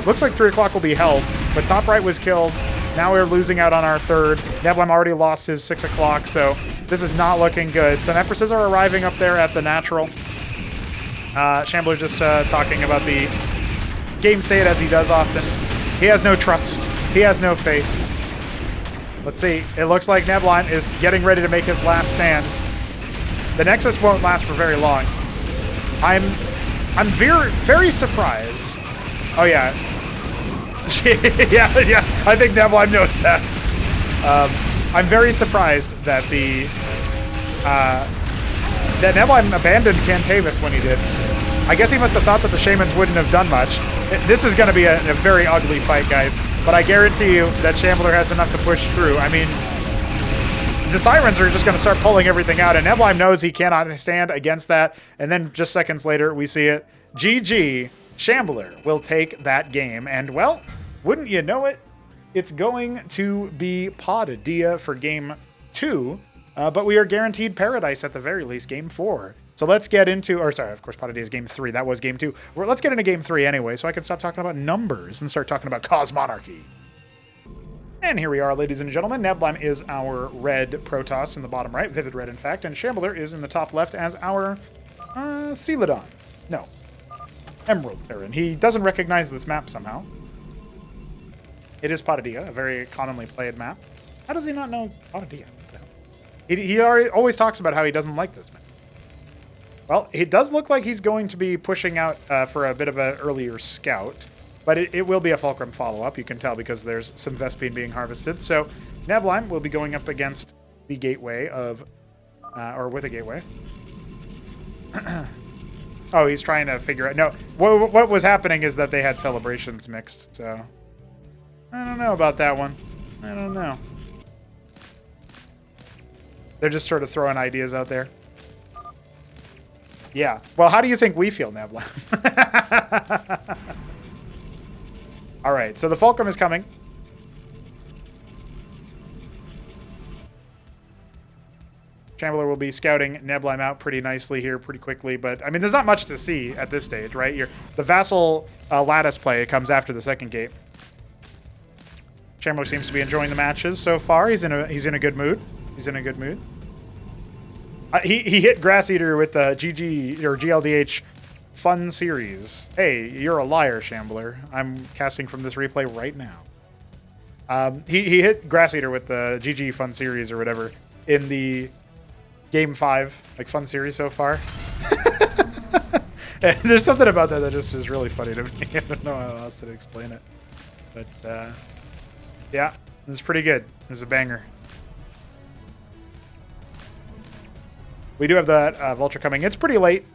Looks like 3 o'clock will be held, but top right was killed. Now we're losing out on our 3rd. Neblime already lost his 6 o'clock, so this is not looking good. Some Empresses are arriving up there at the natural. Shambler just talking about the game state as he does often. He has no trust. He has no faith. Let's see. It looks like Neblime is getting ready to make his last stand. The Nexus won't last for very long. I'm very, very surprised. Oh yeah. yeah. I think Neblime knows that. I'm very surprised that that Neblime abandoned Cantavis when he did. I guess he must have thought that the Shamans wouldn't have done much. This is going to be a very ugly fight, guys. But I guarantee you that Shambler has enough to push through. I mean, the Sirens are just going to start pulling everything out, and Neblime knows he cannot stand against that. And then just seconds later, we see it. GG. Shambler will take that game. And, well, wouldn't you know it? It's going to be Padadia for Game 2. But we are guaranteed Paradise at the very least, Game 4. So let's get into, or sorry, of course, Padadia is Game 3. That was Game 2. Let's get into Game 3 anyway, so I can stop talking about numbers and start talking about Cosmonarchy. And here we are, ladies and gentlemen. Neblime is our red Protoss in the bottom right, vivid red, in fact, and Shambler is in the top left as our Celadon. No, Emerald Terran. He doesn't recognize this map somehow. It is Padadia, a very commonly played map. How does he not know Padadia? He always talks about how he doesn't like this map. Well, it does look like he's going to be pushing out for a bit of an earlier scout, but it will be a Fulcrum follow-up. You can tell because there's some Vespene being harvested. So Neblime will be going up against the gateway of, or with a gateway. Oh, he's trying to figure out. No, what was happening is that they had celebrations mixed. So I don't know about that one. I don't know. They're just sort of throwing ideas out there. Yeah. Well, how do you think we feel, Neblime? All right. So the Fulcrum is coming. Shambler will be scouting Neblime out pretty nicely here, pretty quickly. But, I mean, there's not much to see at this stage, right? The Vassal Lattice play comes after the second gate. Shambler seems to be enjoying the matches so far. He's in a good mood. He's in a good mood. He hit Grass Eater with the GG or GLDH fun series. Hey, you're a liar, Shambler. I'm casting from this replay right now. He hit Grass Eater with the GG fun series or whatever in the Game 5 like fun series so far. And there's something about that just is really funny to me. I don't know how else to explain it, but yeah, this is pretty good. This is a banger. We do have that Vulture coming. It's pretty late,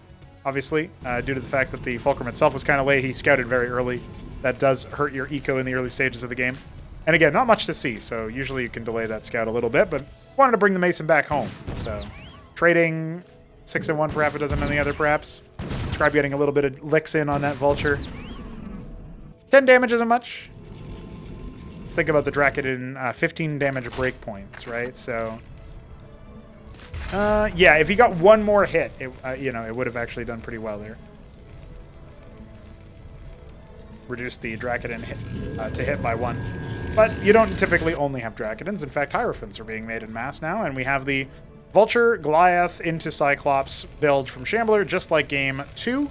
obviously, due to the fact that the Fulcrum itself was kind of late. He scouted very early. That does hurt your eco in the early stages of the game. And again, not much to see, so usually you can delay that scout a little bit, but wanted to bring the Mason back home. So trading 6 and 1 for half a dozen on the other, perhaps. Scribe getting a little bit of licks in on that Vulture. 10 damage isn't much. Let's think about the Dracodon, 15 damage breakpoints, right? So yeah, if he got one more hit, it would have actually done pretty well there. Reduce the Dracodon hit, to hit by 1. But you don't typically only have Dracodons. In fact, Hierophants are being made in mass now, and we have the Vulture, Goliath into Cyclops build from Shambler, just like Game 2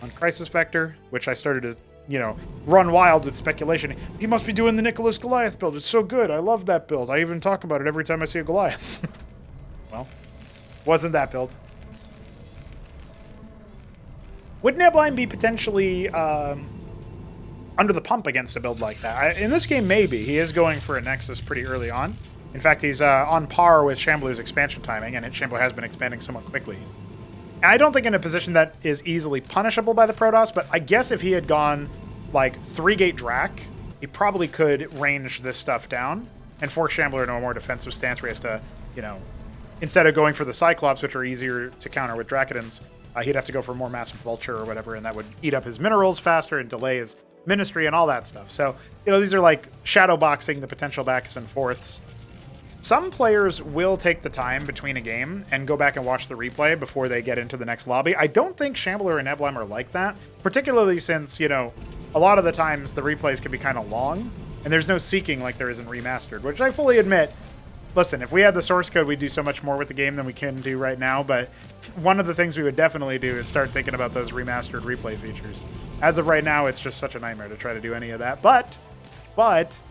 on Crisis Vector, which I started to, run wild with speculation. He must be doing the Nicholas Goliath build. It's so good. I love that build. I even talk about it every time I see a Goliath. Well, wasn't that build. Would Neblime be potentially under the pump against a build like that? In this game, maybe. He is going for a Nexus pretty early on. In fact, he's on par with Shambler's expansion timing, and Shambler has been expanding somewhat quickly. I don't think in a position that is easily punishable by the Protoss, but I guess if he had gone like 3-gate Drac, he probably could range this stuff down and force Shambler into a more defensive stance where he has to, instead of going for the Cyclops, which are easier to counter with Dracodons, he'd have to go for a more massive Vulture or whatever, and that would eat up his minerals faster and delay his Ministry and all that stuff. So, these are like shadow boxing the potential backs and forths. Some players will take the time between a game and go back and watch the replay before they get into the next lobby. I don't think Shambler and Neblime are like that, particularly since, a lot of the times the replays can be kind of long, and there's no seeking like there is in Remastered, which I fully admit. Listen, if we had the source code, we'd do so much more with the game than we can do right now, but one of the things we would definitely do is start thinking about those remastered replay features. As of right now, it's just such a nightmare to try to do any of that, but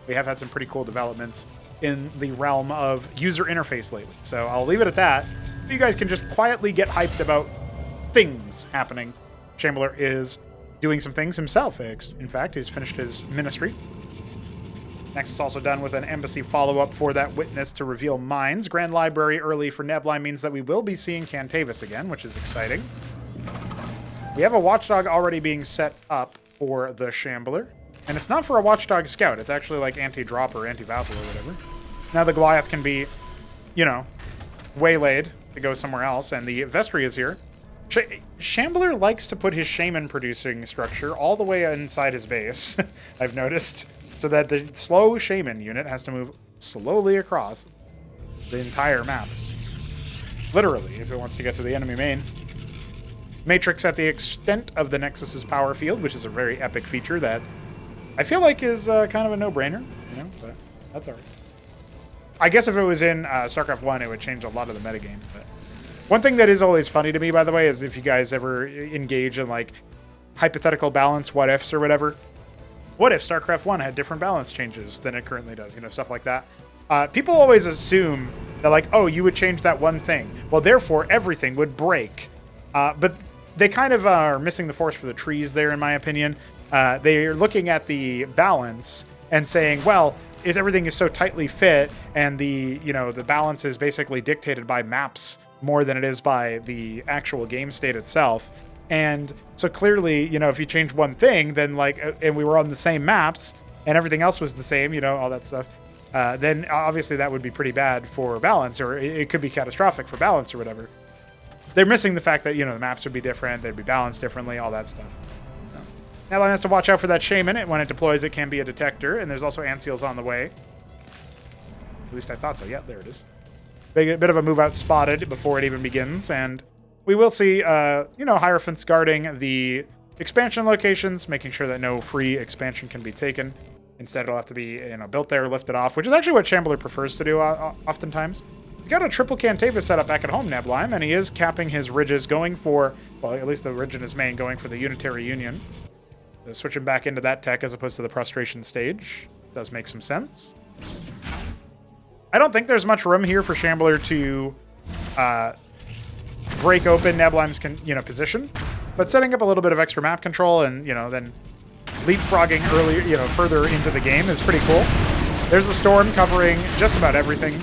we have had some pretty cool developments in the realm of user interface lately. So I'll leave it at that. You guys can just quietly get hyped about things happening. Shambler is doing some things himself. In fact, he's finished his Ministry. Nexus also done with an embassy follow-up for that witness to reveal mines. Grand Library early for Neblime means that we will be seeing Cantavis again, which is exciting. We have a Watchdog already being set up for the Shambler. And it's not for a Watchdog Scout. It's actually like anti-drop or anti-vassal or whatever. Now the Goliath can be, waylaid to go somewhere else. And the Vestry is here. Shambler likes to put his Shaman producing structure all the way inside his base, I've noticed. So that the slow Shaman unit has to move slowly across the entire map. Literally, if it wants to get to the enemy main. Matrix at the extent of the Nexus's power field, which is a very epic feature that I feel like is kind of a no-brainer, but that's all right. I guess if it was in StarCraft 1, it would change a lot of the metagame. But one thing that is always funny to me, by the way, is if you guys ever engage in, like, hypothetical balance what-ifs or whatever. What if StarCraft 1 had different balance changes than it currently does? Stuff like that. People always assume that, like, oh, you would change that one thing. Well, therefore, everything would break. But they kind of are missing the forest for the trees there, in my opinion. They're looking at the balance and saying, well, everything is so tightly fit, and the balance is basically dictated by maps more than it is by the actual game state itself. And so clearly, you know, if you change one thing, then like, and we were on the same maps and everything else was the same, you know, all that stuff, then obviously that would be pretty bad for balance, or it could be catastrophic for balance or whatever. They're missing the fact that, you know, the maps would be different, they'd be balanced differently, all that stuff. So. Neblime has to watch out for that shaman. When it deploys, it can be a detector, and there's also ant seals on the way. At least I thought so. Yeah, there it is. Bit of a move out spotted before it even begins, and we will see, you know, Hierophants guarding the expansion locations, making sure that no free expansion can be taken. Instead, it'll have to be, you know, built there, lifted off, which is actually what Shambler prefers to do oftentimes. He's got a triple Cantavis set up back at home, Neblime, and he is capping his ridges, going for, well, at least the ridge in his main, going for the Unitary Union. So switching back into that tech as opposed to the Prostration stage does make some sense. I don't think there's much room here for Shambler to break open Neblime's position, but setting up a little bit of extra map control and, you know, then leapfrogging earlier, you know, further into the game is pretty cool. There's the storm covering just about everything,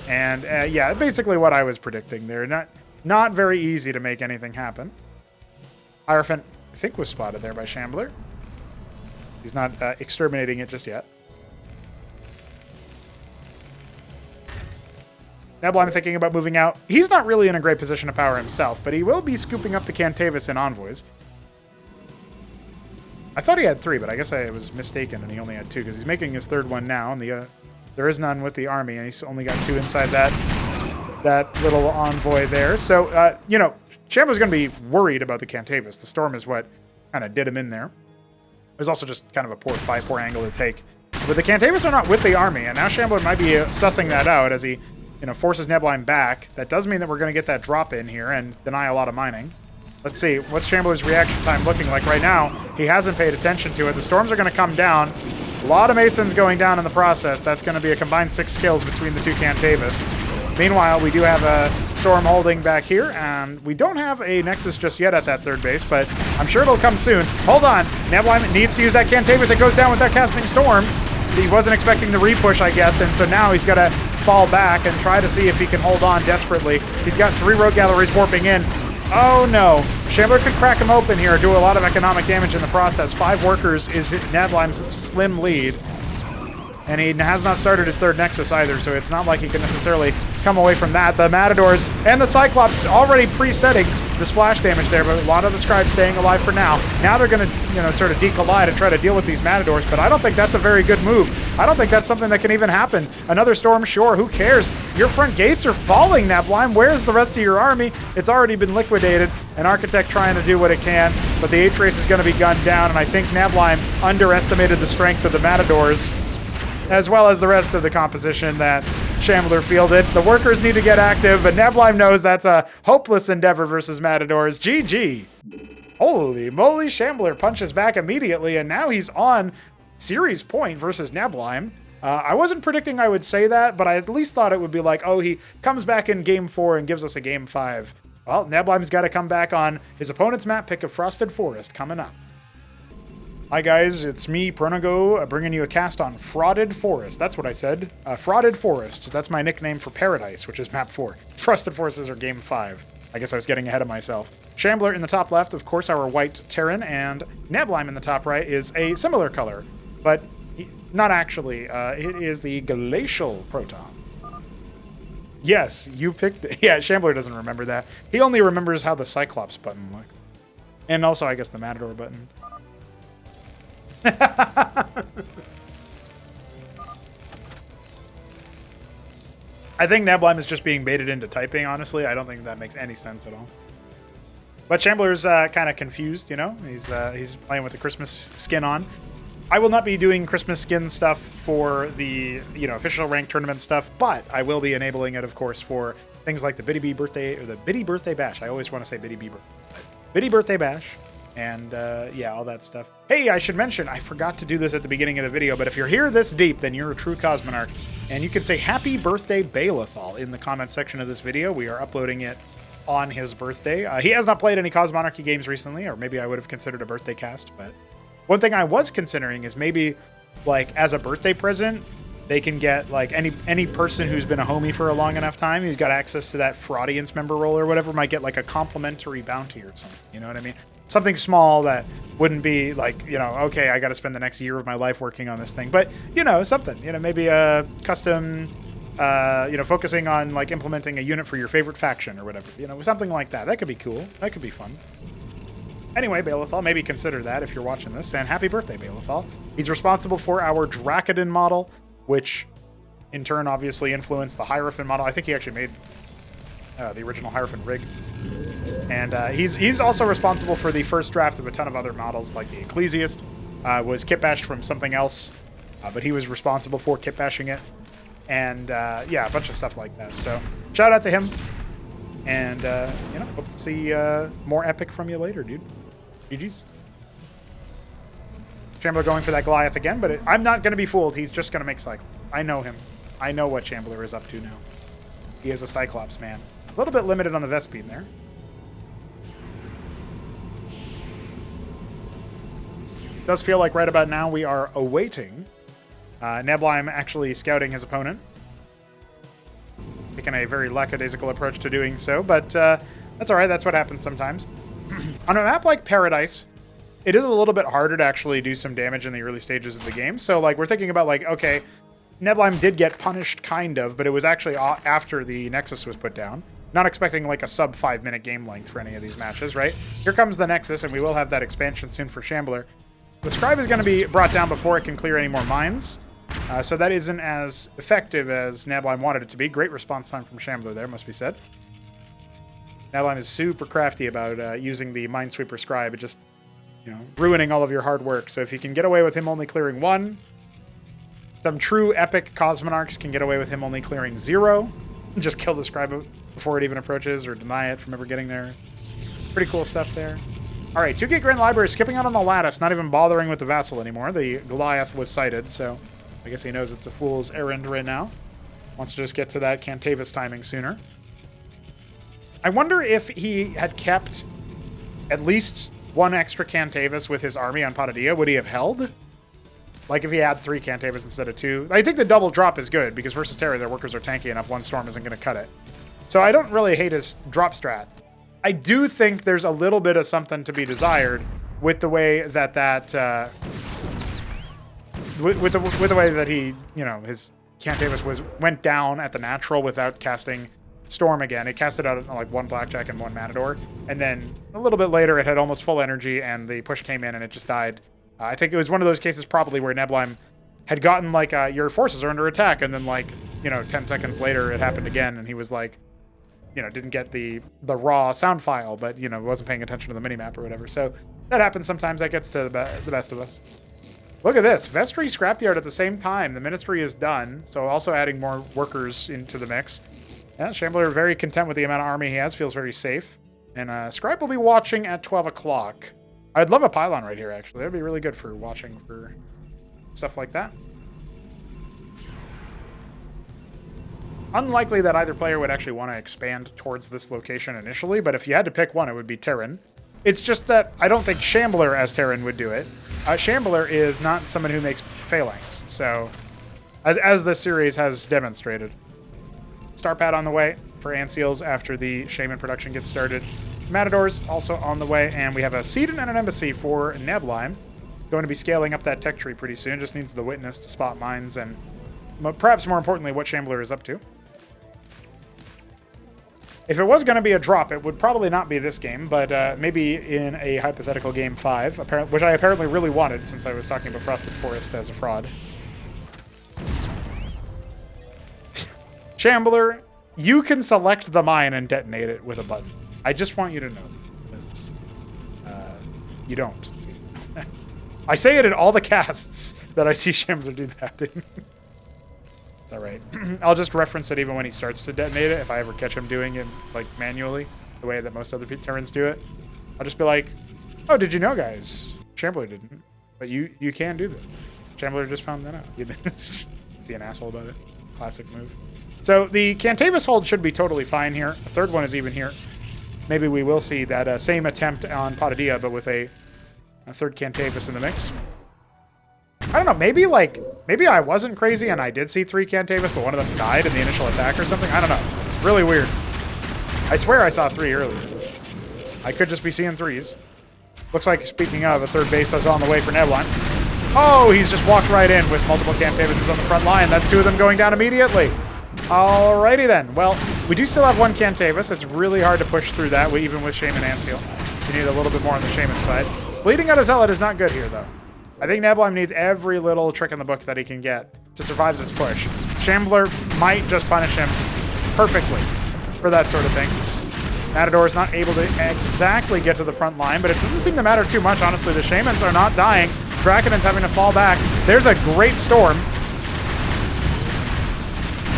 and yeah, basically what I was predicting. They're not very easy to make anything happen. Hierophant, I think, was spotted there by Shambler. He's not exterminating it just yet. Neblime thinking about moving out. He's not really in a great position to power himself, but he will be scooping up the Cantavis and Envoys. I thought he had 3, but I guess I was mistaken, and he only had 2, because he's making his 3rd one now, and there is none with the army, and he's only got 2 inside that little envoy there. So, you know, Shambler's going to be worried about the Cantavis. The storm is what kind of did him in there. There's also just kind of a poor angle to take. But the Cantavis are not with the army, and now Shambler might be sussing that out as he, you know, forces Neblime back. That does mean that we're going to get that drop in here and deny a lot of mining. Let's see, what's Shambler's reaction time looking like right now? He hasn't paid attention to it. The storms are going to come down. A lot of Masons going down in the process. That's going to be a combined 6 kills between the 2 Cantavis. Meanwhile, we do have a storm holding back here, and we don't have a Nexus just yet at that 3rd base, but I'm sure it'll come soon. Hold on. Neblime needs to use that Cantavis. It goes down with that casting storm. He wasn't expecting the repush, I guess, and so now he's got to fall back and try to see if he can hold on desperately. He's got 3 road galleries warping in. Oh no, Shambler could crack him open here, do a lot of economic damage in the process. 5 workers is Neblime's slim lead. And he has not started his 3rd Nexus either, so it's not like he can necessarily come away from that. The Matadors and the Cyclops already presetting the splash damage there, but a lot of the Scribes staying alive for now. Now they're going to, you know, sort of decollide and try to deal with these Matadors, but I don't think that's a very good move. I don't think that's something that can even happen. Another storm, sure, who cares? Your front gates are falling, Neblime. Where's the rest of your army? It's already been liquidated. An Architect trying to do what it can, but the H-Race is going to be gunned down, and I think Neblime underestimated the strength of the Matadors, as well as the rest of the composition that Shambler fielded. The workers need to get active, but Neblime knows that's a hopeless endeavor versus Matadors. GG. Holy moly, Shambler punches back immediately, and now he's on series point versus Neblime. I wasn't predicting I would say that, but I at least thought it would be like, oh, he comes back in game 4 and gives us a game 5. Well, Neblime's got to come back on his opponent's map pick of Frosted Forest coming up. Hi guys, it's me, Pronago, bringing you a cast on Frauded Forest. That's what I said. Frauded Forest. That's my nickname for Paradise, which is map 4. Frosted Forests are game 5. I guess I was getting ahead of myself. Shambler in the top left, of course, our white Terran, and Neblime in the top right is a similar color, but not actually. It is the Glacial Proton. Yes, you picked it. Yeah, Shambler doesn't remember that. He only remembers how the Cyclops button looked. And also, I guess, the Matador button. I think Neblime is just being baited into typing, honestly. I don't think that makes any sense at all. But Shambler's kind of confused, you know? He's playing with the Christmas skin on. I will not be doing Christmas skin stuff for the, you know, official rank tournament stuff, but I will be enabling it, of course, for things like the Biddy Bee birthday, or the Biddy Birthday Bash. I always want to say Biddy Bee birthday. Biddy Birthday Bash. And, yeah, all that stuff. Hey, I should mention, I forgot to do this at the beginning of the video, but if you're here this deep, then you're a true Cosmonarch. And you can say Happy Birthday Balethal in the comment section of this video. We are uploading it on his birthday. He has not played any Cosmonarchy games recently, or maybe I would have considered a birthday cast, but one thing I was considering is maybe, like, as a birthday present, they can get, like, any person who's been a homie for a long enough time, who's got access to that for audience member role or whatever, might get, like, a complimentary bounty or something. You know what I mean? Something small that wouldn't be, like, you know, okay, I got to spend the next year of my life working on this thing. But, you know, something. You know, maybe a custom, you know, focusing on, like, implementing a unit for your favorite faction or whatever. You know, something like that. That could be cool. That could be fun. Anyway, Balethal, maybe consider that if you're watching this. And happy birthday, Balethal. He's responsible for our Drakadin model, which in turn obviously influenced the Hierophant model. I think he actually made the original Hierophant rig. And he's also responsible for the first draft of a ton of other models, like the Ecclesiast. Was kitbashed from something else, but he was responsible for kitbashing it. And yeah, a bunch of stuff like that. So shout out to him. And, you know, hope to see more epic from you later, dude. GG's. Shambler going for that Goliath again, but I'm not going to be fooled. He's just going to make cycle. I know him. I know what Shambler is up to now. He is a Cyclops, man. A little bit limited on the Vespene there. Does feel like right about now we are awaiting Neblime actually scouting his opponent. Taking a very lackadaisical approach to doing so, but that's all right. That's what happens sometimes. On a map like Paradise, it is a little bit harder to actually do some damage in the early stages of the game. So, like, we're thinking about, like, okay, Neblime did get punished, kind of, but it was actually after the Nexus was put down. Not expecting, like, a sub 5-minute game length for any of these matches, right? Here comes the Nexus, and we will have that expansion soon for Shambler. The Scribe is going to be brought down before it can clear any more mines. So that isn't as effective as Neblime wanted it to be. Great response time from Shambler there, must be said. Neblime is super crafty about using the Minesweeper Scribe. It just, you know, ruining all of your hard work. So if you can get away with him only clearing 1, some true epic Cosmonarchs can get away with him only clearing 0. Just kill the Scribe before it even approaches or deny it from ever getting there. Pretty cool stuff there. All right, 2-Gate Grand Library skipping out on the Lattice, not even bothering with the Vassal anymore. The Goliath was sighted, so I guess he knows it's a fool's errand right now. Wants to just get to that Cantavis timing sooner. I wonder if he had kept at least 1 extra Cantavis with his army on Patadia, would he have held? Like if he had 3 Cantavis instead of 2. I think the double drop is good because versus Terra, their workers are tanky enough. 1 storm isn't going to cut it. So I don't really hate his drop strat. I do think there's a little bit of something to be desired with the way that with the way that he, you know, his Cantavis went down at the natural without casting Storm again. It casted out like 1 Blackjack and 1 Matador, and then a little bit later it had almost full energy and the push came in and it just died. I think it was one of those cases probably where Neblime had gotten like your forces are under attack, and then like, you know, 10 seconds later it happened again and he was like, you know, didn't get the raw sound file, but, you know, wasn't paying attention to the minimap or whatever. So that happens sometimes. That gets to the best of us. Look at this. Vestry Scrapyard at the same time. The Ministry is done, so also adding more workers into the mix. Yeah, Shambler very content with the amount of army he has, feels very safe. And Scribe will be watching at 12 o'clock. I'd love a pylon right here, actually. That'd be really good for watching for stuff like that. Unlikely that either player would actually want to expand towards this location initially, but if you had to pick one, it would be Terran. It's just that I don't think Shambler as Terran would do it. Shambler is not someone who makes phalanx, so as this series has demonstrated. Starpad on the way for Anseals after the Shaman production gets started. Matadors also on the way, and we have a Seed and an Embassy for Neblime. Going to be scaling up that tech tree pretty soon. Just needs the Witness to spot mines, and perhaps more importantly, what Shambler is up to. If it was going to be a drop, it would probably not be this game, but maybe in a hypothetical game 5, which I apparently really wanted since I was talking about Frosted Forest as a fraud. Shambler, you can select the mine and detonate it with a button. I just want you to know this. You don't. I say it in all the casts that I see Shambler do that in. It's alright. I'll just reference it even when he starts to detonate it, if I ever catch him doing it, like, manually, the way that most other Terrans do it. I'll just be like, oh, did you know, guys? Shambler didn't. But you can do this. Shambler just found that out. You didn't be an asshole about it. Classic move. So the Cantavis hold should be totally fine here. A third one is even here. Maybe we will see that same attempt on Patadia, but with a third Cantavis in the mix. I don't know, maybe like Maybe I wasn't crazy and I did see 3 Cantavis, but one of them died in the initial attack or something. I don't know. Really weird. I swear I saw 3 earlier. I could just be seeing 3s. Looks like, speaking of, a third base is on the way for Neblime. Oh, he's just walked right in with multiple Cantavises on the front line. That's 2 of them going down immediately. Alrighty then. Well, we do still have 1 Cantavis. It's really hard to push through that, even with Shaman and Seal. You need a little bit more on the Shaman side. Bleeding out a Zealot is not good here, though. I think Neblime needs every little trick in the book that he can get to survive this push. Shambler might just punish him perfectly for that sort of thing. Matador is not able to exactly get to the front line, but it doesn't seem to matter too much, honestly. The Shamans are not dying. Drakenon's having to fall back. There's a great storm.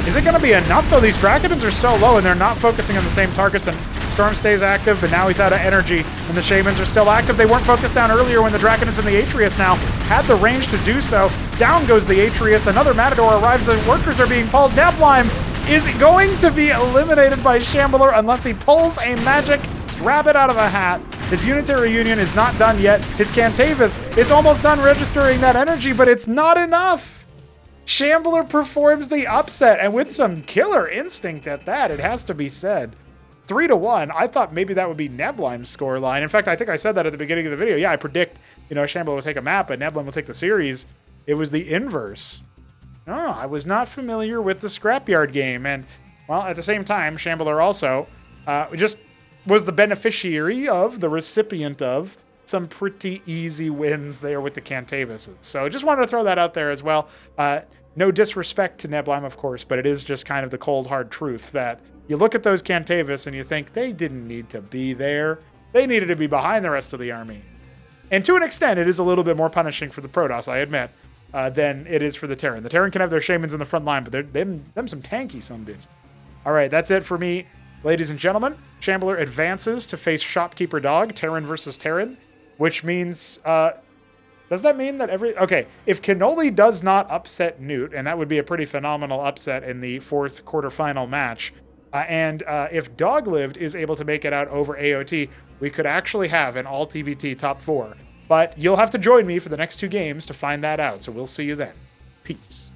Is it going to be enough, though? These Drakenons are so low, and they're not focusing on the same targets, and Storm stays active, but now he's out of energy, and the Shamans are still active. They weren't focused down earlier when the Drakenons and the Atreus now had the range to do so. Down goes the Atreus. Another Matador arrives. The workers are being pulled. Neblime is going to be eliminated by Shambler unless he pulls a magic rabbit out of a hat. His Unitary Union is not done yet. His Cantavis is almost done registering that energy, but it's not enough. Shambler performs the upset, and with some killer instinct at that, it has to be said. 3-1. I thought maybe that would be Neblime's scoreline. In fact, I think I said that at the beginning of the video. Yeah, I predict, Shambler will take a map, but Neblime will take the series. It was the inverse. No, I was not familiar with the Scrapyard game, and, well, at the same time, Shambler also just was the beneficiary of, the recipient of, some pretty easy wins there with the Cantavises. So just wanted to throw that out there as well. No disrespect to Neblime, of course, but it is just kind of the cold, hard truth that you look at those Cantavis and you think they didn't need to be there. They needed to be behind the rest of the army. And to an extent, it is a little bit more punishing for the Protoss, I admit, than it is for the Terran. The Terran can have their Shamans in the front line, but they're them some tanky son-bitch. All right, that's it for me, ladies and gentlemen. Shambler advances to face Shopkeeper Dog, Terran versus Terran, which means, does that mean that okay, if Cannoli does not upset Newt, and that would be a pretty phenomenal upset in the 4th quarterfinal match, and if Doglived is able to make it out over AOT, we could actually have an all-TVT top 4. But you'll have to join me for the next 2 games to find that out, so we'll see you then. Peace.